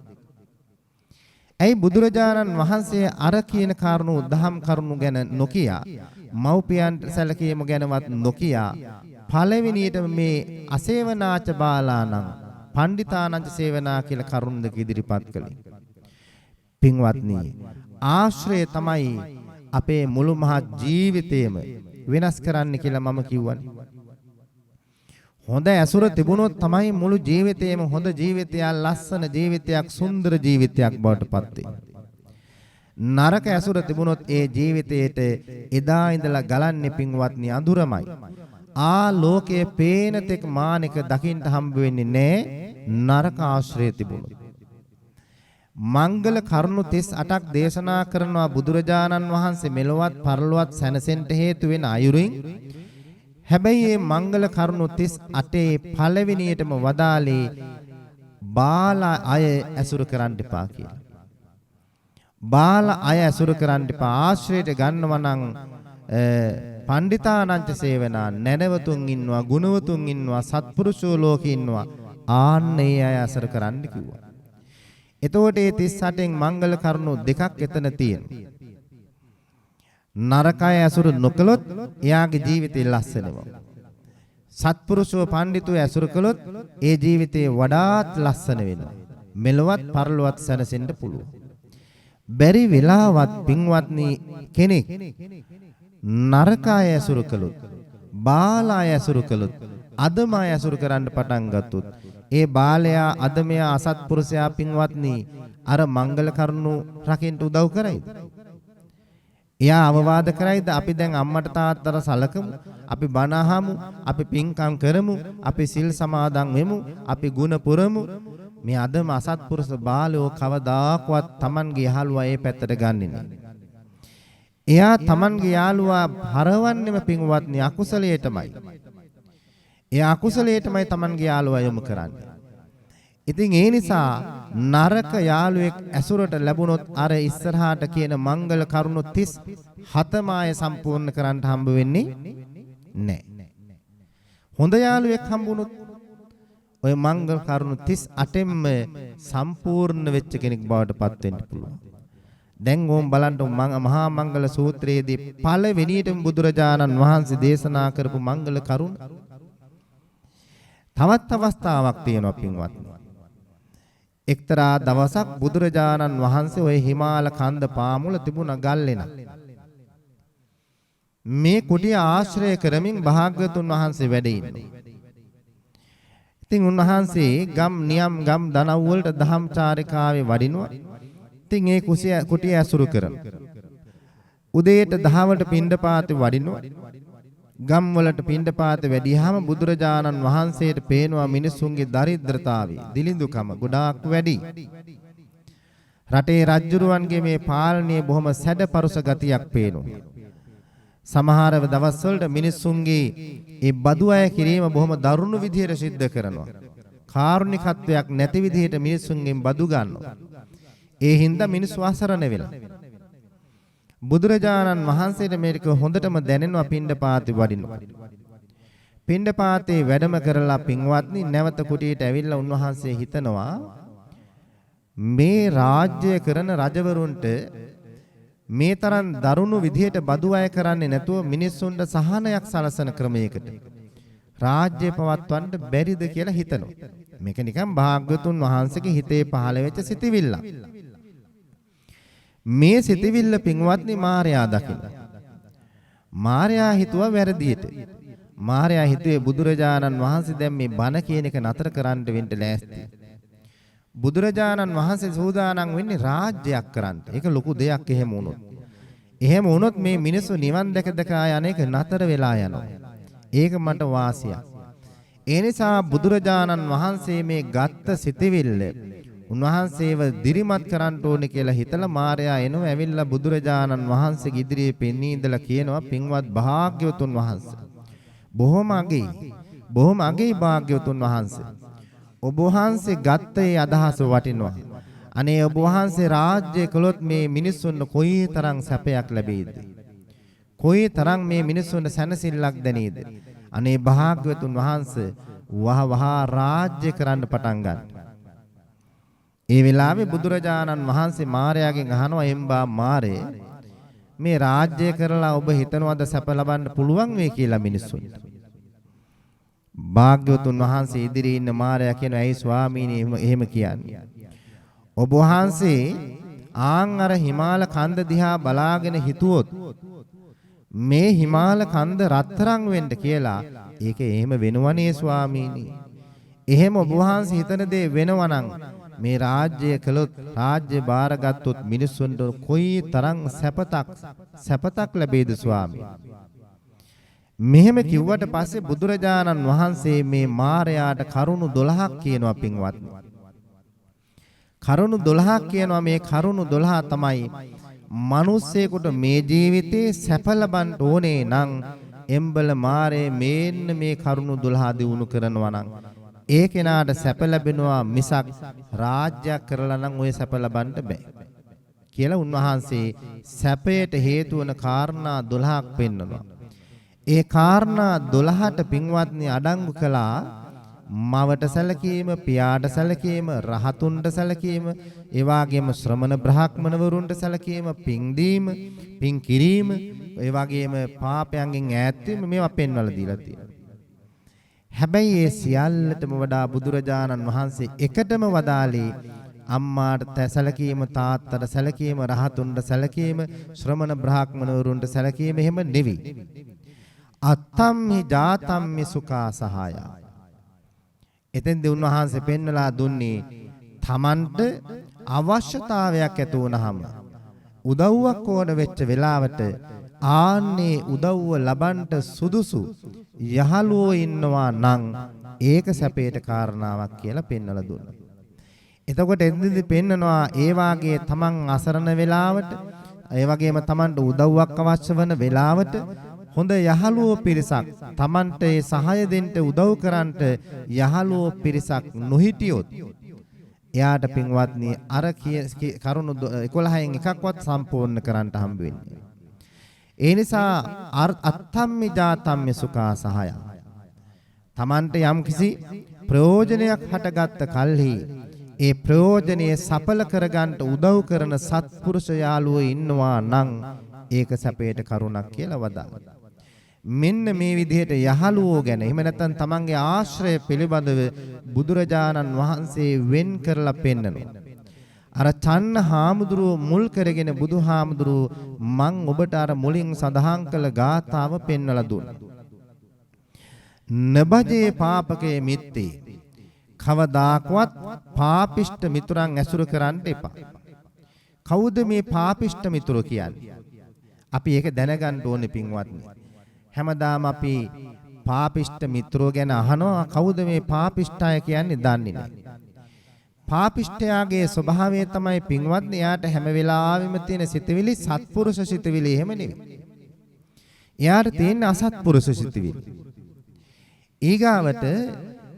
ඇයි බුදුරජාණන් වහන්සේ අර කියන කරුණු දහම් කරුණු ගැන නොකිය, මව්පියන්ට සැලකීම ගැනවත් නොකිය, පළවෙනියට මේ අසේවනාච බාලානං පණ්ඩිතානංච සේවනා කියලා කරුණු දෙක ඉදිරිපත් කළේ? පින්වත්නි, ආශ්‍රය තමයි අපේ මුළු මහත් ජීවිතේම වෙනස් කරන්න කියලා මම කියවනේ. හොඳ ඇසුර තිබුණොත් තමයි මුළු ජීවිතේම හොඳ ජීවිතයක්, ලස්සන ජීවිතයක්, සුන්දර ජීවිතයක් බවට පත් වෙන්නේ. නරක ඇසුර තිබුණොත් ඒ ජීවිතේට එදා ඉඳලා ගලන්නේ පින්වත්නි අඳුරමයි. ලෝකයේ පේන තෙක් මානික දකින්න හම්බ වෙන්නේ නැහැ නරක ආශ්‍රය තිබුණොත්. මංගල කරුණු 38ක් දේශනා කරනවා බුදුරජාණන් වහන්සේ මෙලොවත් පරලොවත් සැනසෙන්න හේතු වෙන අයුරින්. හැබැයි මේ මංගල කරුණු 38 පළවෙනියටම වදාලේ බාල අය ඇසුරු කරන්න එපා කියලා. බාල අය ඇසුරු කරන්න එපා. ආශ්‍රයයට ගන්නවා නම් පණ්ඩිතානංච සේවනා, නැනවතුන් ඉන්නවා, ගුණවතුන් ඉන්නවා, සත්පුරුෂෝ ලෝකේ ඉන්නවා. ආන්නේ අය ඇසුරු කරන්න කිව්වා. එතකොට මේ 38න් මංගල කරුණු දෙකක් එතන තියෙනවා. නරකය ඇසුරු නොකළොත් එයාගේ ජීවිතය ලස්සනනවා. සත්පුරුෂෝ පඬිතුෝ ඇසුරු කළොත් ඒ ජීවිතේ වඩාත් ලස්සන වෙනවා. මෙලොවත් පරලොවත් සැනසෙන්න පුළුවන්. බැරි වෙලාවත් පින්වත්නි කෙනෙක් නරකය ඇසුරු කළොත්, බාලය ඇසුරු කළොත්, අදමය ඇසුරු කරන්න පටන් ගත්තොත් ඒ බාලයා, අදමයා, අසත්පුරුෂයා පින්වත්නි අර මංගල කරුණු රකින්න උදව් කරයිද? එයා අවවාද කරයිද අපි දැන් අම්මට තාත්තට සලකමු, අපි බණ අහමු, අපි පින්කම් කරමු, අපි සිල් සමාදන් වෙමු, අපි ගුණ පුරමු. මේ අදම අසත්පුරුෂ බාලයෝ කවදාකවත් Tamanගේ යාළුවා ඒ පැත්තට ගන්නෙ නෑ. එයා Tamanගේ යාළුවා හරවන්නෙම පින්වත්නි අකුසලයටමයි. එයා අකුසලයටමයි Tamanගේ යාළුවා යොමු කරන්නේ. ඉතින් ඒ නිසා නරක යාළුවෙක් ඇසුරට ලැබුණොත් අර ඉස්සරහාට කියන මංගල කරුණු 37 මාය සම්පූර්ණ කරන්න හම්බ වෙන්නේ නැහැ. හොඳ යාළුවෙක් හම්බුනොත් ඔය මංගල කරුණු 38ෙම සම්පූර්ණ වෙච්ච කෙනෙක් බවට පත් වෙන්න පුළුවන්. දැන් ඕම් බලන්න මහා මංගල සූත්‍රයේදී පළවෙනියටම බුදුරජාණන් වහන්සේ දේශනා කරපු මංගල කරුණ තවත් අවස්ථාවක් තියෙනවා පින්වත්නි. එක්තරා දවසක් බුදුරජාණන් වහන්සේ ওই හිමාල කන්ද පාමුල තිබුණ ගල්ලෙන මේ කුටිය ආශ්‍රය කරමින් භාග්‍යවතුන් වහන්සේ වැඩ ඉන්නවා. ඉතින් උන්වහන්සේ ගම් නියම් ගම් දනව් වලට දහම් චාරිකාවේ වඩිනවා. ඉතින් ඒ කුටිය ඇසුරු කරනවා. උදේට දහවට පිණ්ඩපාතේ වඩිනවා. ගම් වලට පිණ්ඩපාතේ වැඩිහම බුදුරජාණන් වහන්සේට පේනවා මිනිසුන්ගේ දරිද්‍රතාවය, දිලිඳුකම ගොඩාක් වැඩි. රටේ රජුරුවන්ගේ මේ පාලනයේ බොහොම සැඩපරුස ගතියක් පේනවා. සමහර දවස්වලට මිනිසුන්ගේ ඒ බදු අය කිරීම බොහොම දරුණු විදිහට සිද්ධ කරනවා. කාරුණිකත්වයක් නැති විදිහට මිනිසුන්ගෙන් බදු ගන්නවා. ඒ හින්දා මිනිස්සු අසරණ වෙලා. බුදුරජාණන් වහන්සේට මේක හොඳටම දැනෙනවා පිණ්ඩපාතේ වඩිනවා. පිණ්ඩපාතේ වැඩම කරලා පින්වත්නි නැවත කුටියට ඇවිල්ලා උන්වහන්සේ හිතනවා මේ රාජ්‍ය කරන රජවරුන්ට මේ තරම් දරුණු විදිහට බදු අය කරන්නේ නැතුව මිනිස්සුන්ට සහනයක් සලසන ක්‍රමයකට රාජ්‍ය පවත්වන්න බැරිද කියලා හිතනවා. මේක නිකන් භාග්‍යවතුන් වහන්සේගේ හිතේ පහළ වෙච්ච සිතිවිල්ලක්. මේ සිතිවිල්ල පින්වත්නි මාර්යා දකින්න. මාර්යා හිතුවා වැරදියට. මාර්යා හිතුවේ බුදුරජාණන් වහන්සේ දැන් මේ බණ කියන එක නතර කරන්න වෙන්න ලෑස්ති. බුදුරජාණන් වහන්සේ සූදානම් වෙන්නේ රාජ්‍යයක් කරන්න. ඒක ලොකු දෙයක් එහෙම වුණොත්. එහෙම වුණොත් මේ මිනිස්සු නිවන් දැක දැක යන එක නතර වෙලා යනවා. ඒක මට වාසියක්. ඒ නිසා බුදුරජාණන් වහන්සේ මේ ගත්ත සිතිවිල්ල උන්වහන්සේව දිරිමත් කරන්න ඕනේ කියලා හිතලා මාර්යා එනවා. ඇවිල්ලා බුදුරජාණන් වහන්සේගේ ඉදිරියේ පෙනී ඉඳලා කියනවා පින්වත් භාග්‍යවතුන් වහන්සේ. බොහොම අගේ භාග්‍යවතුන් වහන්සේ. ඔබ වහන්සේ ගත්ත ඒ අදහස වටිනවා. අනේ ඔබ වහන්සේ රාජ්‍ය කළොත් මේ මිනිස්සුන්ට කොයිතරම් සැපයක් ලැබෙයිද? කොයිතරම් මේ මිනිස්සුන්ට සැනසෙල්ලක් දැනේද? අනේ භාග්‍යවතුන් වහන්සේ වහ රාජ්‍ය කරන්න පටන් ගන්න. ඒ වෙලාවේ බුදුරජාණන් වහන්සේ මාර්යාගෙන් අහනවා එම්බා මාරේ මේ රාජ්‍ය කරලා ඔබ හිතනවද සැප ලබන්න පුළුවන් වෙයි කියලා මිනිස්සුන්ට? භාග්‍යවතුන් වහන්සේ ඉදිරියේ ඉන්න මාර්යා කියනවා ඇයි ස්වාමීනි එහෙම කියන්නේ? ඔබ වහන්සේ ආන් අර හිමාල කන්ද දිහා බලාගෙන හිතුවොත් මේ හිමාල කන්ද රත්තරන් වෙන්න කියලා ඒක එහෙම වෙනවනේ ස්වාමීනි. එහෙම ඔබ වහන්සේ හිතන දේ වෙනවනම් මේ රාජ්‍ය කළොත් රාජ්‍ය බාරගත්තොත් මිනිස්සුන්ට කොයි තරම් සැපතක් ලැබෙයිද ස්වාමී? මෙහෙම කිව්වට පස්සේ බුදුරජාණන් වහන්සේ මේ මාරයාට කරුණු 12ක් කියනවා පින්වත්නි. කරුණු 12ක් කියනවා. මේ කරුණු 12 තමයි මිනිස්සෙකුට මේ ජීවිතේ සැප ලබන්න ඕනේ නම් එම්බල මාරේ මේන්න මේ කරුණු 12 දිනු කරනවා නම් ඒ කෙනාට සැප ලැබෙනවා මිසක් රාජ්‍යයක් කරලා නම් ඔය සැප ලබන්න බෑ කියලා උන්වහන්සේ සැපයට හේතු වන කාරණා 12ක් පෙන්වනවා. ඒ කාරණා 12ට පින්වත්නි අඩංගු කළා මවට සැලකීම, පියාට සැලකීම, රහතුන්ට සැලකීම, ඒ වගේම ශ්‍රමණ බ්‍රාහ්මණවරුන්ට සැලකීම, පින් දීම, පින් කිරීම, ඒ වගේම පාපයන්ගෙන් ඈත් වීම මේවා පෙන්වලා දීලා තියෙනවා. හැබැයි ඒ සියල්ලටම වඩා බුදුරජාණන් වහන්සේ එකටම වදාළේ අම්මාට සැලකීම, තාත්තට සැලකීම, රහතුන්ට සැලකීම, ශ්‍රමණ බ්‍රාහ්මණවරුන්ට සැලකීම එහෙම නෙවෙයි. අත්තම්හි ජාතම්හි සුඛා සහාය. එතෙන්දී උන්වහන්සේ පෙන්වලා දුන්නේ තමන්ට අවශ්‍යතාවයක් ඇති වුනහම උදව්වක් ඕන වෙච්ච වෙලාවට ආන්නේ උදව්ව ලබන්ට සුදුසු යහළුවෝ ඉන්නවා නම් ඒක සැපේට කාරණාවක් කියලා පෙන්වලා දුන්නා. එතකොට එදින්දි පෙන්නනවා ඒ වාගේ තමන් අසරණ වෙලාවට ඒ වගේම තමන්ට උදව්වක් අවශ්‍ය වන වෙලාවට හොඳ යහළුවෝ පිරිසක් තමන්ට ඒ සහාය දෙන්න උදව් කරන්නට යහළුවෝ පිරිසක් නොහිටියොත් එයාට පින්වත්නි අර කරුණු 11න් එකක්වත් සම්පූර්ණ කරන්න හම්බ වෙන්නේ. ඒ නිසා අත්තම්මි ජාතම්මි සුඛා සහාය. තමන්ට යම්කිසි ප්‍රයෝජනයක් හටගත්ත කල්හි ඒ ප්‍රයෝජනයේ සඵල කරගන්න උදව් කරන සත්පුරුෂ යාළුවෝ ඉන්නවා නම් ඒක සැපේට කරුණක් කියලා වදාළා. මෙන්න මේ විදිහට යහළුවෝ ගැන එහෙම නැත්නම් තමන්ගේ ආශ්‍රය පිළිබඳව බුදුරජාණන් වහන්සේ වෙන් කරලා පෙන්නනවා. අර චන්න හාමුදුරුව මුල් කරගෙන බුදුහාමුදුරුව මං ඔබට අර මුලින් සඳහන් කළ ගාථාව පෙන්වලා දුන්නා. නබජේ පාපකේ මිත්තේ කවදාකවත් පාපිෂ්ඨ මිතුරන් ඇසුරු කරන්න එපා. කවුද මේ පාපිෂ්ඨ මිතුරු කියන්නේ? අපි ඒක දැනගන්න ඕනේ පින්වත්නි. හැමදාම අපි පාපිෂ්ඨ මිත්‍රෝ ගැන අහනවා. කවුද මේ පාපිෂ්ඨය කියන්නේ දන්නේ නැහැ. පාපිෂ්ඨයාගේ ස්වභාවය තමයි පින්වත්නි යාට හැම වෙලාවෙම තියෙන සිතවිලි සත්පුරුෂ සිතවිලි එහෙම නෙවෙයි. එයාට තියෙන අසත්පුරුෂ සිතවිලි. ඊගාවට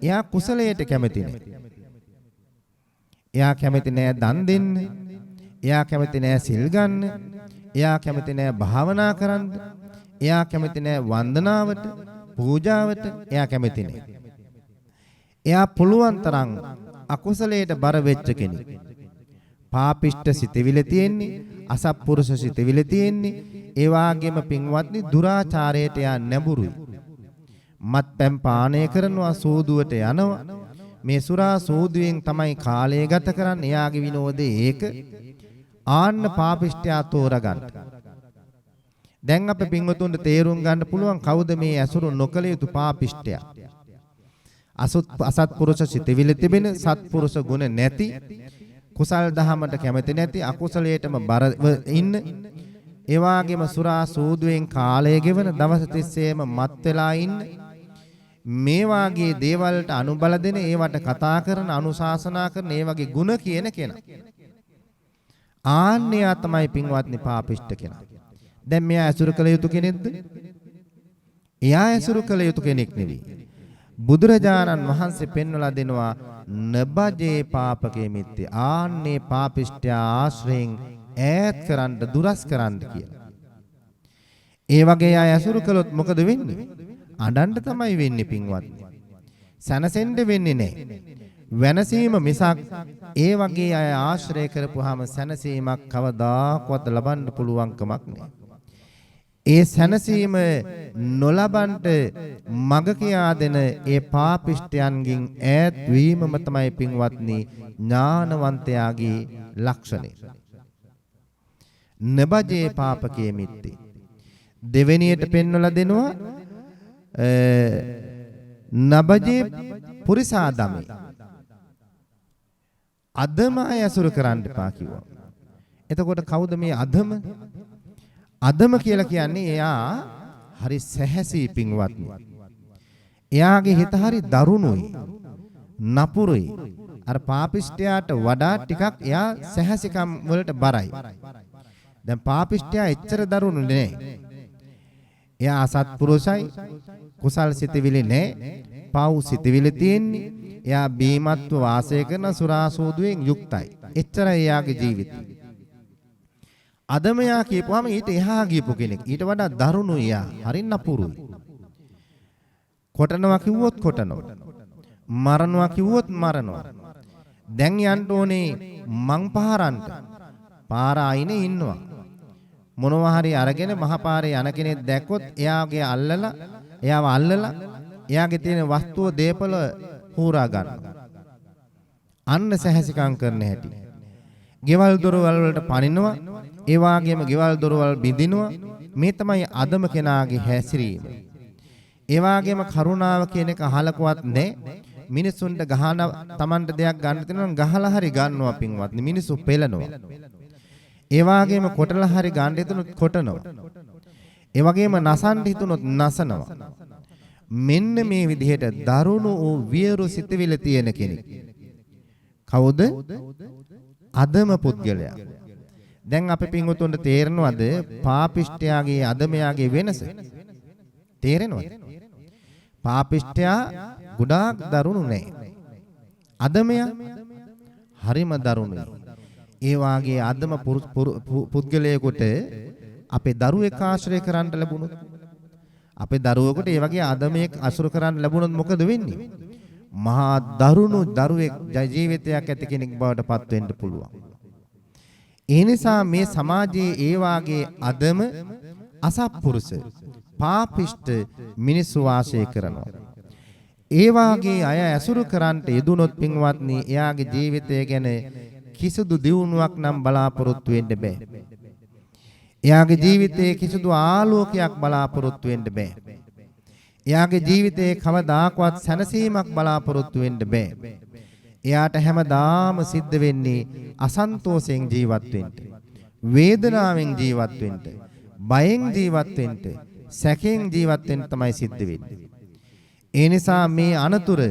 එයා කුසලයට කැමති නැහැ. එයා කැමති නැහැ දන් දෙන්න. එයා කැමති නැහැ සිල් ගන්න. එයා කැමති නැහැ භාවනා කරන්න. එයා කැමති නැහැ වන්දනාවට, පූජාවට. එයා කැමති නැහැ. එයා පුළුවන් තරම් අකුසලයට බර වෙච්ච කෙනෙක්. පාපිෂ්ඨ සිතවිලි තියෙන්නේ, අසත්පුරුෂ සිතවිලි තියෙන්නේ. ඒ වාගේම පින්වත්නි දුරාචාරයට යා නැඹුරුයි. මත්පැන් පානය කරනවා, සෝදුවට යනවා. මේ සුරා සෝදුවෙන් තමයි කාලය ගත කරන්නේ. එයාගේ විනෝදේ ඒක. ආන්න පාපිෂ්ඨයා තෝරගන්න. දැන් අපි පින්වතුන්ට තේරුම් ගන්න පුළුවන් කවුද මේ ඇසුරු නොකළ යුතු පාපිෂ්ඨයා. අසත්පුරුෂ සිතවිලි තිබෙන, සත්පුරුෂ ගුණ නැති, කුසල් දහමට කැමති නැති, අකුසලයටම බරව ඉන්න, ඒ වගේම සුරා සූදුවෙන් කාලය ගෙවන, දවස් 30ෙම මත් වෙලා ඉන්න, මේ වාගේ දේවල්ට අනුබල දෙන, ඒවට කතා කරන, අනුශාසනා කරන, ඒ වගේ ගුණ කියන කෙනා. ආන්‍යයා තමයි පින්වත්නි පාපිෂ්ඨ කෙනා. දැන් මෙයා ඇසුරු කළ යුතු කෙනෙක්ද? එයා ඇසුරු කළ යුතු කෙනෙක් නෙවෙයි. බුදුරජාණන් වහන්සේ පෙන්වලා දෙනවා නබජේ පාපකේ මිත්තේ. ආන්නේ පාපිෂ්ඨ ආශ්‍රයෙන් ඈත් කරන්න, දුරස් කරන්න කියලා. ඒ වගේ අය ඇසුරු කළොත් මොකද වෙන්නේ? අඬන්න තමයි වෙන්නේ පින්වත්නි. සනසෙන්න වෙන්නේ නැහැ. වෙනසීම මිසක් ඒ වගේ අය ආශ්‍රය කරපුවාම සනසීමක් කවදාකවත් ලබන්න පුළුවන් කමක් නැහැ. ඒ සැනසීම නොලබන්ට මග කියා දෙන ඒ පාපිෂ්ඨයන්ගෙන් ඈත් වීමම තමයි පින්වත්නි ඥානවන්තයාගේ ලක්ෂණය. නබජේ පාපකේ මිත්තේ. දෙවෙනියට පෙන්වලා දෙනවා නබජේ පුරිසාදමේ. අදම ඇසුරු කරන්න එපා කිව්වා. එතකොට කවුද මේ අදම? අදම කියලා කියන්නේ එයා හරි සැහැසී පින්වත්නි. එයාගේ හිත හරි දරුණුයි, නපුරුයි. අර පාපිෂ්ඨයාට වඩා ටිකක් එයා සැහැසිකම් වලට බරයි. දැන් පාපිෂ්ඨයා එච්චර දරුණු නෑ. එයා අසත්පුරුෂයි, කුසල් සිතවිලි නෑ, පව් සිතවිලි තියෙන්නේ. එයා බීමත්ව වාසය කරන සුරාසෝදුවෙන් යුක්තයි. එච්චරයි එයාගේ ජීවිතය. අදමයා කියපුවාම ඊට එහා ගියපු කෙනෙක්. ඊට වඩා දරුණු එයා. හරින්න අපුරුයි. කොටනවා කිව්වොත් කොටනවා. මරනවා කිව්වොත් මරනවා. දැන් යන්න ඕනේ මං පහරන්න. පාර ආයිනේ ඉන්නවා. මොනවා හරි අරගෙන මහපාරේ යන කෙනෙක් දැක්කොත් එයාව අල්ලලා එයාගේ තියෙන වස්තුව දේපල හූරා ගන්නවා. අන්න සැහැසිකම් කරන හැටි. ගෙවල් දොරවල් වලට පනිනවා. ඒ වගේම ගෙවල් දොරවල් බිඳිනවා. මේ තමයි අදම කෙනාගේ හැසිරීම. ඒ වගේම කරුණාව කියන එක අහලකවත් නැහැ. මිනිසුන්ට ගහන Tamanට දෙයක් ගන්න තියෙනවා ගහලා හරි ගන්නවා පින්වත්නි. මිනිස්සු පෙළනවා. ඒ වගේම කොටලා හරි ගන්න හිතුනොත් කොටනවා. ඒ වගේම නසන්න හිතුනොත් නසනවා. මෙන්න මේ විදිහට දරුණු වූ වියරු සිතවිල්ල තියෙන කෙනෙක්. කවුද? අදම පුද්ගලයා. දැන් අපි පින්වතුන්ට තේරෙනවද පාපිෂ්ඨයාගේ අදමයාගේ වෙනස? තේරෙනවද? පාපිෂ්ඨයා ගොඩාක් දරුණු නෑ. අදමයා හරිම දරුණුයි. ඒ වාගේ අදම පුද්ගලයෙකුට අපේ දරුවෙක් ආශ්‍රය කරන්න ලැබුණොත්, අපේ දරුවෙකුට ඒ වගේ අදමයක් අසුර කරන්න ලැබුණොත් මොකද වෙන්නේ? මහා දරුණු දරුවෙක් ජීවිතයක් ඇති කෙනෙක් බවට පත් වෙන්න පුළුවන්. ඒ නිසා මේ සමාජයේ ඒ වාගේ අදම අසත්පුරුෂ පාපිෂ්ඨ මිනිස්සු වාසය කරනවා. ඒ වාගේ අය ඇසුරු කරන්ට යෙදුනොත් පින්වත්නි, එයාගේ ජීවිතය ගැන කිසිදු දියුණුවක් නම් බලාපොරොත්තු වෙන්න බෑ. එයාගේ ජීවිතයේ කිසිදු ආලෝකයක් බලාපොරොත්තු වෙන්න බෑ. එයාගේ ජීවිතයේ කවදාකවත් සැනසීමක් බලාපොරොත්තු වෙන්න බෑ. එයාට හැමදාම සිද්ධ වෙන්නේ අසන්තෝෂයෙන් ජීවත් වෙන්න, වේදනාවෙන් ජීවත් වෙන්න, බයෙන් ජීවත් වෙන්න, සැකයෙන් ජීවත් වෙන්න තමයි සිද්ධ වෙන්නේ. ඒ නිසා මේ අනතුර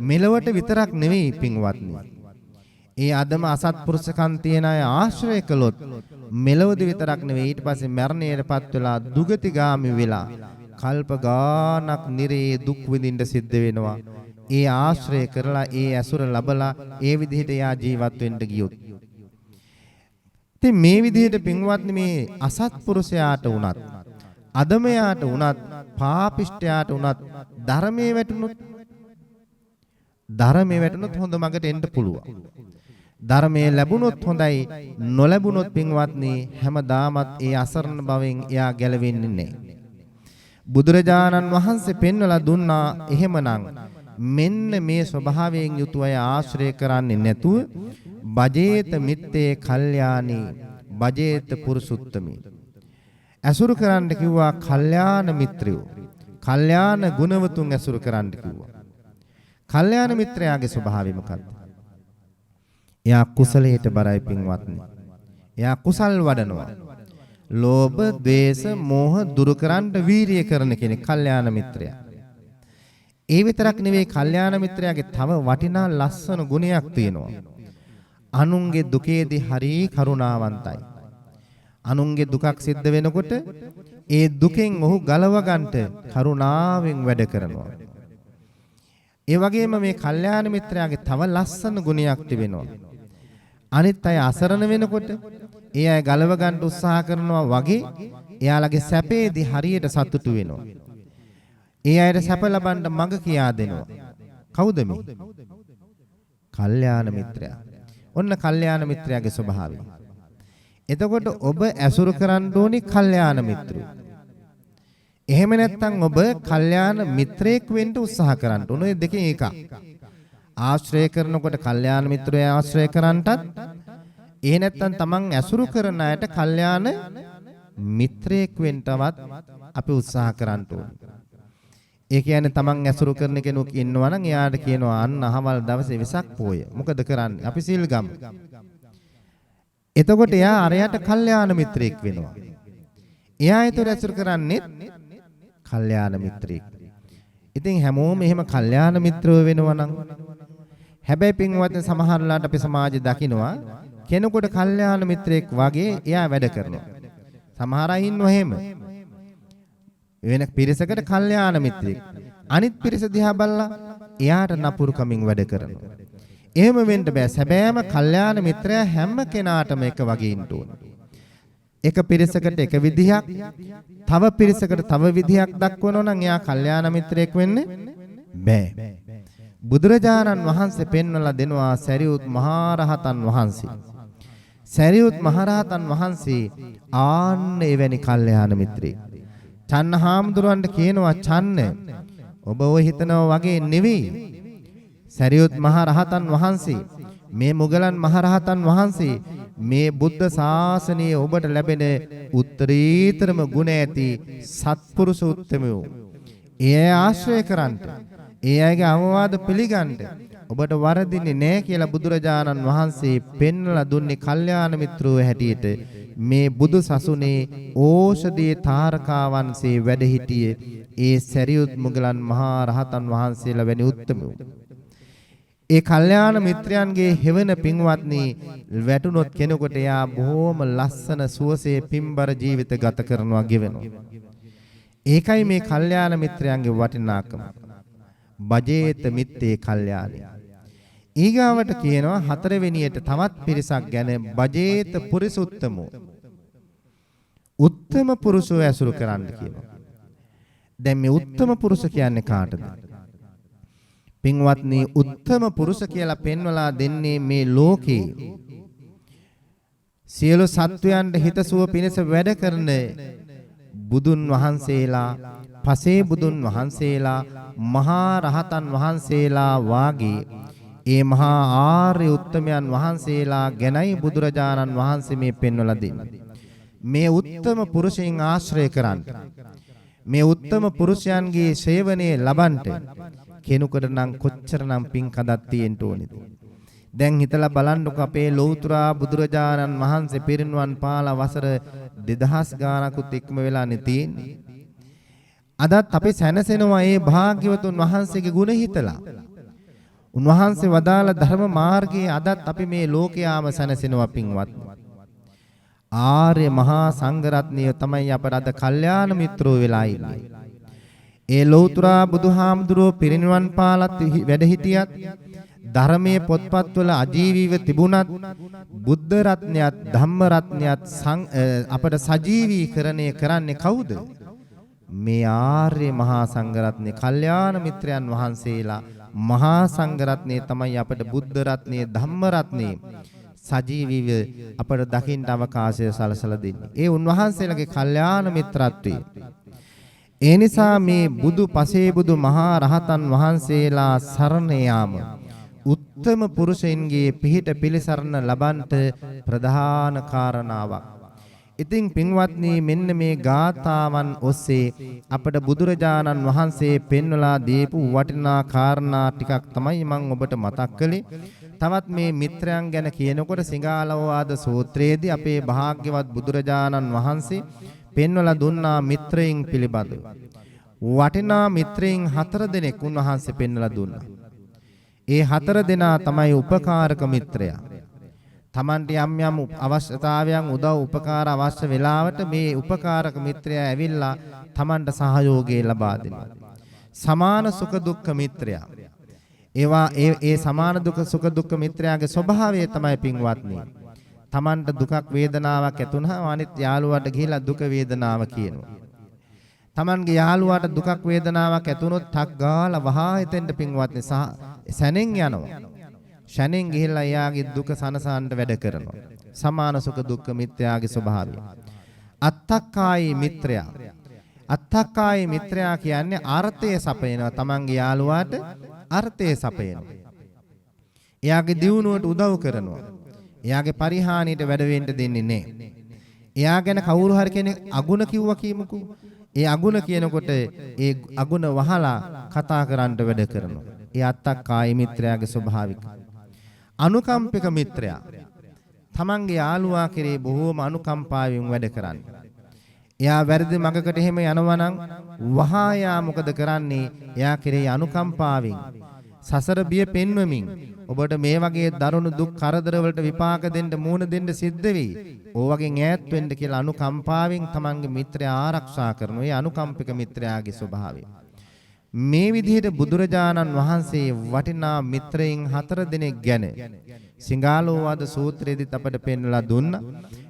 මෙලොවට විතරක් නෙවෙයි පින්වත්නි. ඒ අදම අසත්පුරුෂකම් තියන අය ආශ්‍රය කළොත් මෙලොවද විතරක් නෙවෙයි, ඊට පස්සේ මරණයටපත් වෙලා දුගතිගාමි වෙලා කල්ප ගානක් නිරේ දුක් විඳින්න සිද්ධ වෙනවා. ඒ ආශ්‍රය කරලා ඒ ඇසුර ලබලා ඒ විදිහට යා ජීවත් වෙන්න ගියොත්. ඉතින් මේ විදිහට පින්වත්නි, මේ අසත්පුරුෂයාට වුණත්, අදමයාට වුණත්, පාපිෂ්ඨයාට වුණත් ධර්මයේ වැටුනොත් හොඳ මගට එන්න පුළුවන්. ධර්මයේ ලැබුණොත් හොඳයි, නොලැබුණොත් පින්වත්නි හැමදාමත් ඒ අසරණ භවෙන් එයා ගැලවෙන්නේ නැහැ. බුදුරජාණන් වහන්සේ පෙන්වලා දුන්නා එහෙමනම් මෙන්න මේ ස්වභාවයෙන් යුතුව අය ආශ්‍රය කරන්නේ නැතුව බජේත මිත්තේ කල්යාණී බජේත පුරුසුත්තමී. ඇසුරු කරන්න කිව්වා කල්යාණ මිත්‍රයෝ, කල්යාණ ගුණවතුන් ඇසුරු කරන්න කිව්වා. කල්යාණ මිත්‍රයාගේ ස්වභාවය මොකක්ද? එයා කුසලයට බරයි පින්වත්නි. එයා කුසල් වඩනවා. ලෝභ, ද්වේෂ, මෝහ දුරු කරන්න වීරිය කරන කෙනෙක් කල්යාණ මිත්‍රයා. ඒ විතරක් නෙවෙයි, කල්යාණ මිත්‍රයාගේ තව වටිනා ලස්සන ගුණයක් තියෙනවා. අනුන්ගේ දුකේදී හරි කරුණාවන්තයි. අනුන්ගේ දුකක් සිද්ධ වෙනකොට ඒ දුකෙන් ඔහු ගලව ගන්නට කරුණාවෙන් වැඩ කරනවා. ඒ වගේම මේ කල්යාණ මිත්‍රයාගේ තව ලස්සන ගුණයක් තිබෙනවා. අනිත් අය අසරණ වෙනකොට ඒ අය ගලව ගන්න උත්සාහ කරනවා වගේ එයාලගේ සැපේදී හරියට සතුටු වෙනවා. ඒ අයට සැප ලබන්න මඟ කියා දෙනවා. කවුද මේ? කල්යාණ මිත්‍රයා. ඔන්න කල්යාණ මිත්‍රයාගේ ස්වභාවය. එතකොට ඔබ ඇසුරු කරන්න ඕනි කල්යාණ මිත්‍රයෝ. එහෙම නැත්නම් ඔබ කල්යාණ මිත්‍රයෙක් වෙන්න උත්සාහ කරන්න ඕන. ඔය දෙකෙන් එකක්. ආශ්‍රය කරනකොට කල්යාණ මිත්‍රය ආශ්‍රය කරන්නටත්, එහෙ නැත්නම් තමන් ඇසුරු කරන අයට කල්යාණ මිත්‍රයෙක් වෙන්නවත් අපි උත්සාහ කරන්න ඕන. ඒ කියන්නේ තමන් ඇසුරු කරන කෙනෙක් ඉන්නවා නම් එයාට කියනවා අන්න අහවල් දවසේ වෙසක් පෝය. මොකද කරන්නේ? අපි සීල් ගමු. එතකොට එයා අරයට කල්යාණ මිත්‍රයෙක් වෙනවා. එයා ඒතර ඇසුරු කරන්නේ කල්යාණ මිත්‍රයෙක්. ඉතින් හැමෝම එහෙම කල්යාණ මිත්‍රයෝ වෙනවා නම්, හැබැයි පින්වත්නි සමහරලාට අපි සමාජයේ දකිනවා කෙනෙකුට කල්යාණ මිත්‍රයෙක් වගේ එයා වැඩ කරනවා. සමහර අය ඉන්නවා එහෙම. වෙන පිරිසකට කල්යාණ මිත්‍රයෙක්, අනිත් පිරිස දිහා බලලා එයාට නපුරුකමින් වැඩ කරනවා. එහෙම වෙන්න බෑ. සැබෑම කල්යාණ මිත්‍රයා හැම කෙනාටම එක වගේ ඉන්න ඕන. එක පිරිසකට එක විදිහක්, තව පිරිසකට තව විදිහක් දක්වනවා නම් එයා කල්යාණ මිත්‍රයෙක් වෙන්න බෑ. බුදුරජාණන් වහන්සේ පෙන්වලා දෙනවා සරියුත් මහරහතන් වහන්සේ. සරියුත් මහරහතන් වහන්සේ ආන්න එවැනි කල්යාණ මිත්‍රයෙක්. චන්න හාමුදුරන්ට කියනවා, චන්න ඔබ ඔය හිතනවා වගේ නෙවෙයි. සරියුත් මහරහතන් වහන්සේ, මේ මුගලන් මහරහතන් වහන්සේ මේ බුද්ධ ශාසනයේ ඔබට ලැබෙන උත්තරීතරම ගුණ ඇති සත්පුරුෂ උත්තමයෝ. එය ආශ්‍රය කරන්ට, ඒ අයගේ අවවාද පිළිගන්න ඔබට වරදින්නේ නැහැ කියලා බුදුරජාණන් වහන්සේ පෙන්වලා දුන්නේ කල්යාණ මිත්‍රෝ හැටියට. මේ බුදු සසුනේ ඕෂධී තාරකාවන්සේ වැඩ සිටියේ ඒ සරියුත් මුගලන් මහා රහතන් වහන්සේලා වැනි උත්තමෝ. ඒ කල්යාණ මිත්‍රයන්ගේ හෙවණ පින්වත්නි වැටුනොත් කෙනෙකුට යා බොහොම ලස්සන සුවසේ පින්බර ජීවිත ගත කරනවා ගෙවෙනවා. ඒකයි මේ කල්යාණ මිත්‍රයන්ගේ වටිනාකම. බජේත මිත්තේ කල්යාණි. ඊගාවට කියනවා හතරවෙනියට තවත් පිරිසක් ගැන බජේත පුරිසුත්තමෝ. උත්තම පුරුෂෝ ඇසුරු කරන්න කියනවා. දැන් මේ උත්තම පුරුෂ කියන්නේ කාටද? පින්වත්නි උත්තම පුරුෂ කියලා පෙන්වලා දෙන්නේ මේ ලෝකේ සියලු සත්වයන්ට හිතසුව පිණිස වැඩ කරන බුදුන් වහන්සේලා, පසේ බුදුන් වහන්සේලා, මහා රහතන් වහන්සේලා වාගේ ඒ මහා ආර්ය උත්තමයන් වහන්සේලා ගැනයි බුදුරජාණන් වහන්සේ මේ පෙන්වලා දෙන්නේ. මේ උත්තම පුරුෂයන් ආශ්‍රය කරන්න, මේ උත්තම පුරුෂයන්ගේ සේවනයේ ලබන්ට කෙනෙකුට නම් කොච්චරනම් පින්කදක් තියෙන්න ඕනේද? දැන් හිතලා බලන්නකො අපේ ලෞතුරා බුදුරජාණන් වහන්සේ පිරිනුවන් පාලා වසර 2000 ගානකුත් ඉක්ම වෙලානේ තියෙන්නේ. අදත් අපි සැනසෙනවා මේ භාග්‍යවතුන් වහන්සේගේ ගුණ හිතලා. උන්වහන්සේ වදාළ ධර්ම මාර්ගයේ අදත් අපි මේ ලෝකයාම සැනසෙනවා පින්වත්. ආර්ය මහා සංඝරත්නය තමයි අපට අද කල්යාණ මිත්‍රෝ වෙලා ඉන්නේ. ඒ ලෞතුරා බුදුහාමුදුරුවෝ පිරිනිවන් පාලත් වැඩ හිටියත් ධර්මයේ පොත්පත්වල අජීවීව තිබුණත් බුද්ධ රත්නයත් ධම්ම රත්නයත් අපට සජීවීකරණය කරන්නේ කවුද? මේ ආර්ය මහා සංඝරත්නය කල්යාණ මිත්‍රයන් වහන්සේලා. මහා සංඝරත්නය තමයි අපට බුද්ධ රත්නය ධම්ම රත්නය සජීවීව අපට දකින්න අවකාශය සලසලා දෙන්නේ. ඒ උන්වහන්සේලාගේ කල්යාණ මිත්‍රත්වයේ. ඒ නිසා මේ බුදු පසේ බුදු මහා රහතන් වහන්සේලා සරණ යාම උත්තම පුරුෂයන්ගේ පිහිට පිළිසරණ ලබන්ට ප්‍රධාන කාරණාවක්. ඉතින් පින්වත්නි මෙන්න මේ ගාථාවන් ඔස්සේ අපට බුදුරජාණන් වහන්සේ පෙන්වලා දීපු වටිනා කාරණා ටිකක් තමයි මම ඔබට මතක් කළේ. තවත් මේ මිත්‍රයන් ගැන කියනකොට සිඟාලෝවාද සූත්‍රයේදී අපේ භාග්‍යවත් බුදුරජාණන් වහන්සේ පෙන්වලා දුන්නා මිත්‍රයන් පිළිබඳව. වටිනා මිත්‍රයන් 4 දෙනෙක් උන්වහන්සේ පෙන්වලා දුන්නා. ඒ 4 දෙනා තමයි උපකාරක මිත්‍රයා. තමන්ට යම් යම් අවශ්‍යතාවයන් උදව් උපකාර අවශ්‍ය වෙලාවට මේ උපකාරක මිත්‍රයා ඇවිල්ලා තමන්ට සහයෝගය ලබා දෙනවා. සමාන සුඛ දුක්ඛ මිත්‍රයා. ඒවා ඒ සමාන දුක සුඛ දුක්ඛ මිත්‍රයාගේ ස්වභාවය තමයි පින්වත්නි. තමන්ට දුකක් වේදනාවක් ඇතුණා අනිත් යාළුවාට ගිහිලා දුක වේදනාව කියනවා. තමන්ගේ යාළුවාට දුකක් වේදනාවක් ඇතුණොත් 탁 ගාලා වහා එතෙන්ට පින්වත්නි සැනෙන් යනවා. ශනෙන් ගිහිල්ලා එයාගේ දුක සනසන්න වැඩ කරනවා. සමාන සුඛ දුක්ඛ මිත්‍යාගේ ස්වභාවය. අත්තක්කායි මිත්‍රයා. අත්තක්කායි මිත්‍රයා කියන්නේ අර්ථය සපයනවා. තමන්ගේ යාළුවාට අර්ථය සපයනවා. එයාගේ දියුණුවට උදව් කරනවා. එයාගේ පරිහානියට වැඩ වෙන්න දෙන්නේ නැහැ. එයා ගැන කවුරු හරි කෙනෙක් අගුණ කිව්වා කියමුකෝ. ඒ අගුණ කියනකොට ඒ අගුණ වහලා කතා කරන්න වැඩ කරනවා. ඒ අත්තක්කායි මිත්‍රයාගේ ස්වභාවික. අනුකම්පික මිත්‍රයා. තමන්ගේ යාළුවා කෙරේ බොහෝම අනුකම්පාවෙන් වැඩ කරන්නේ. එයා වැරදි මගකට එහෙම යනවා නම් වහා යා මොකද කරන්නේ? එයා කෙරේ අනුකම්පාවෙන් සසර බිය පෙන්වමින් ඔබට මේ වගේ දරුණු දුක් කරදර වලට විපාක දෙන්න මූණ දෙන්න සිද්ධ වෙයි. ඕවගෙන් ඈත් වෙන්න කියලා අනුකම්පාවෙන් තමන්ගේ මිත්‍රයා ආරක්ෂා කරනවා. ඒ අනුකම්පික මිත්‍රයාගේ ස්වභාවය. මේ විදිහට බුදුරජාණන් වහන්සේ වටිනා මිත්‍රයන් 4 දෙනෙක් ගැන සිඟාලෝවාද සූත්‍රයේදීත් අපට පෙන්වලා දුන්නා.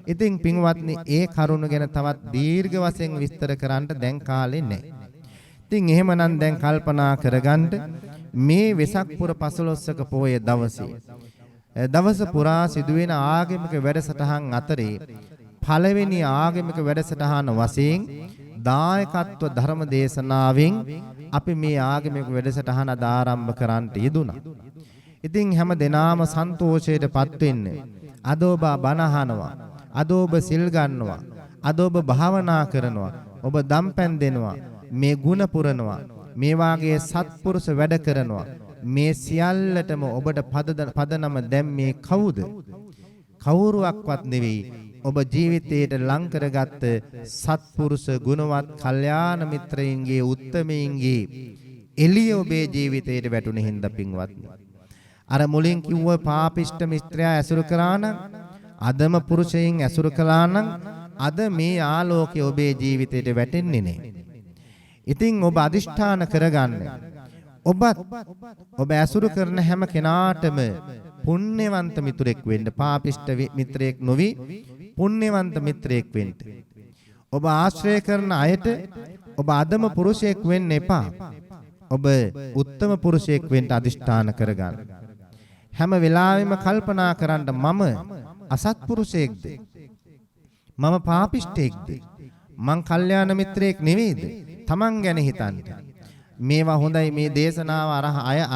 ඉතින් පින්වත්නි ඒ කරුණ ගැන තවත් දීර්ඝ වශයෙන් විස්තර කරන්න දැන් කාලේ නැහැ. ඉතින් එහෙමනම් දැන් කල්පනා කරගන්න මේ වෙසක් පුර 15ක පෝය දවස පුරා සිදුවෙන ආගමික වැඩසටහන් අතරේ පළවෙනි ආගමික වැඩසටහන වශයෙන් දායකත්ව ධර්ම දේශනාවෙන් අපි මේ ආගමික වැඩසටහන ආරම්භ කරන්නට යෙදුණා. ඉතින් හැම දිනාම සන්තෝෂයටපත් වෙන්න. අද ඔබ බණ අහනවා. අද ඔබ සිල් ගන්නවා. අද ඔබ භාවනා කරනවා. ඔබ දම්පැන් දෙනවා. මේ ಗುಣ පුරනවා. මේ වාගේ සත්පුරුෂ වැඩ කරනවා. මේ සියල්ලටම ඔබට පදනම දැම්මේ කවුද? කවුරුවක්වත් නෙවෙයි. ඔබ ජීවිතයට ලං කරගත්ත සත්පුරුෂ ගුණවත් කල්යාණ මිත්‍රයින්ගේ උත්තමයින්ගේ එළිය ඔබේ ජීවිතයට වැටුණ හින්දා පින්වත්නි. අර මුලින් කිව්ව පාපිෂ්ඨ මිත්‍රයා ඇසුරු කරා නම්, අදම පුරුෂයන් ඇසුරු කළා නම්, අද මේ ආලෝකය ඔබේ ජීවිතයට වැටෙන්නේ නැහැ. ඉතින් ඔබ අදිෂ්ඨාන කරගන්න. ඔබ ඇසුරු කරන හැම කෙනාටම පුණ්‍යවන්ත මිතුරෙක් වෙන්න, පාපිෂ්ඨ මිත්‍රයෙක් නොවි පුණ්‍යවන්ත මිත්‍රයෙක් වෙන්න. ඔබ ආශ්‍රය කරන අයට ඔබ අදම පුරුෂයෙක් වෙන්න එපා. ඔබ උත්තම පුරුෂයෙක් වෙන්න අදිෂ්ඨාන කරගන්න. හැම වෙලාවෙම කල්පනා කරන්න, මම අසත්පුරුෂයෙක්ද? මම පාපිෂ්ඨයෙක්ද? මං කල්යාණ මිත්‍රයෙක් නෙවෙයිද? Taman ගැන හිතන්න. මේවා හොඳයි, මේ දේශනාව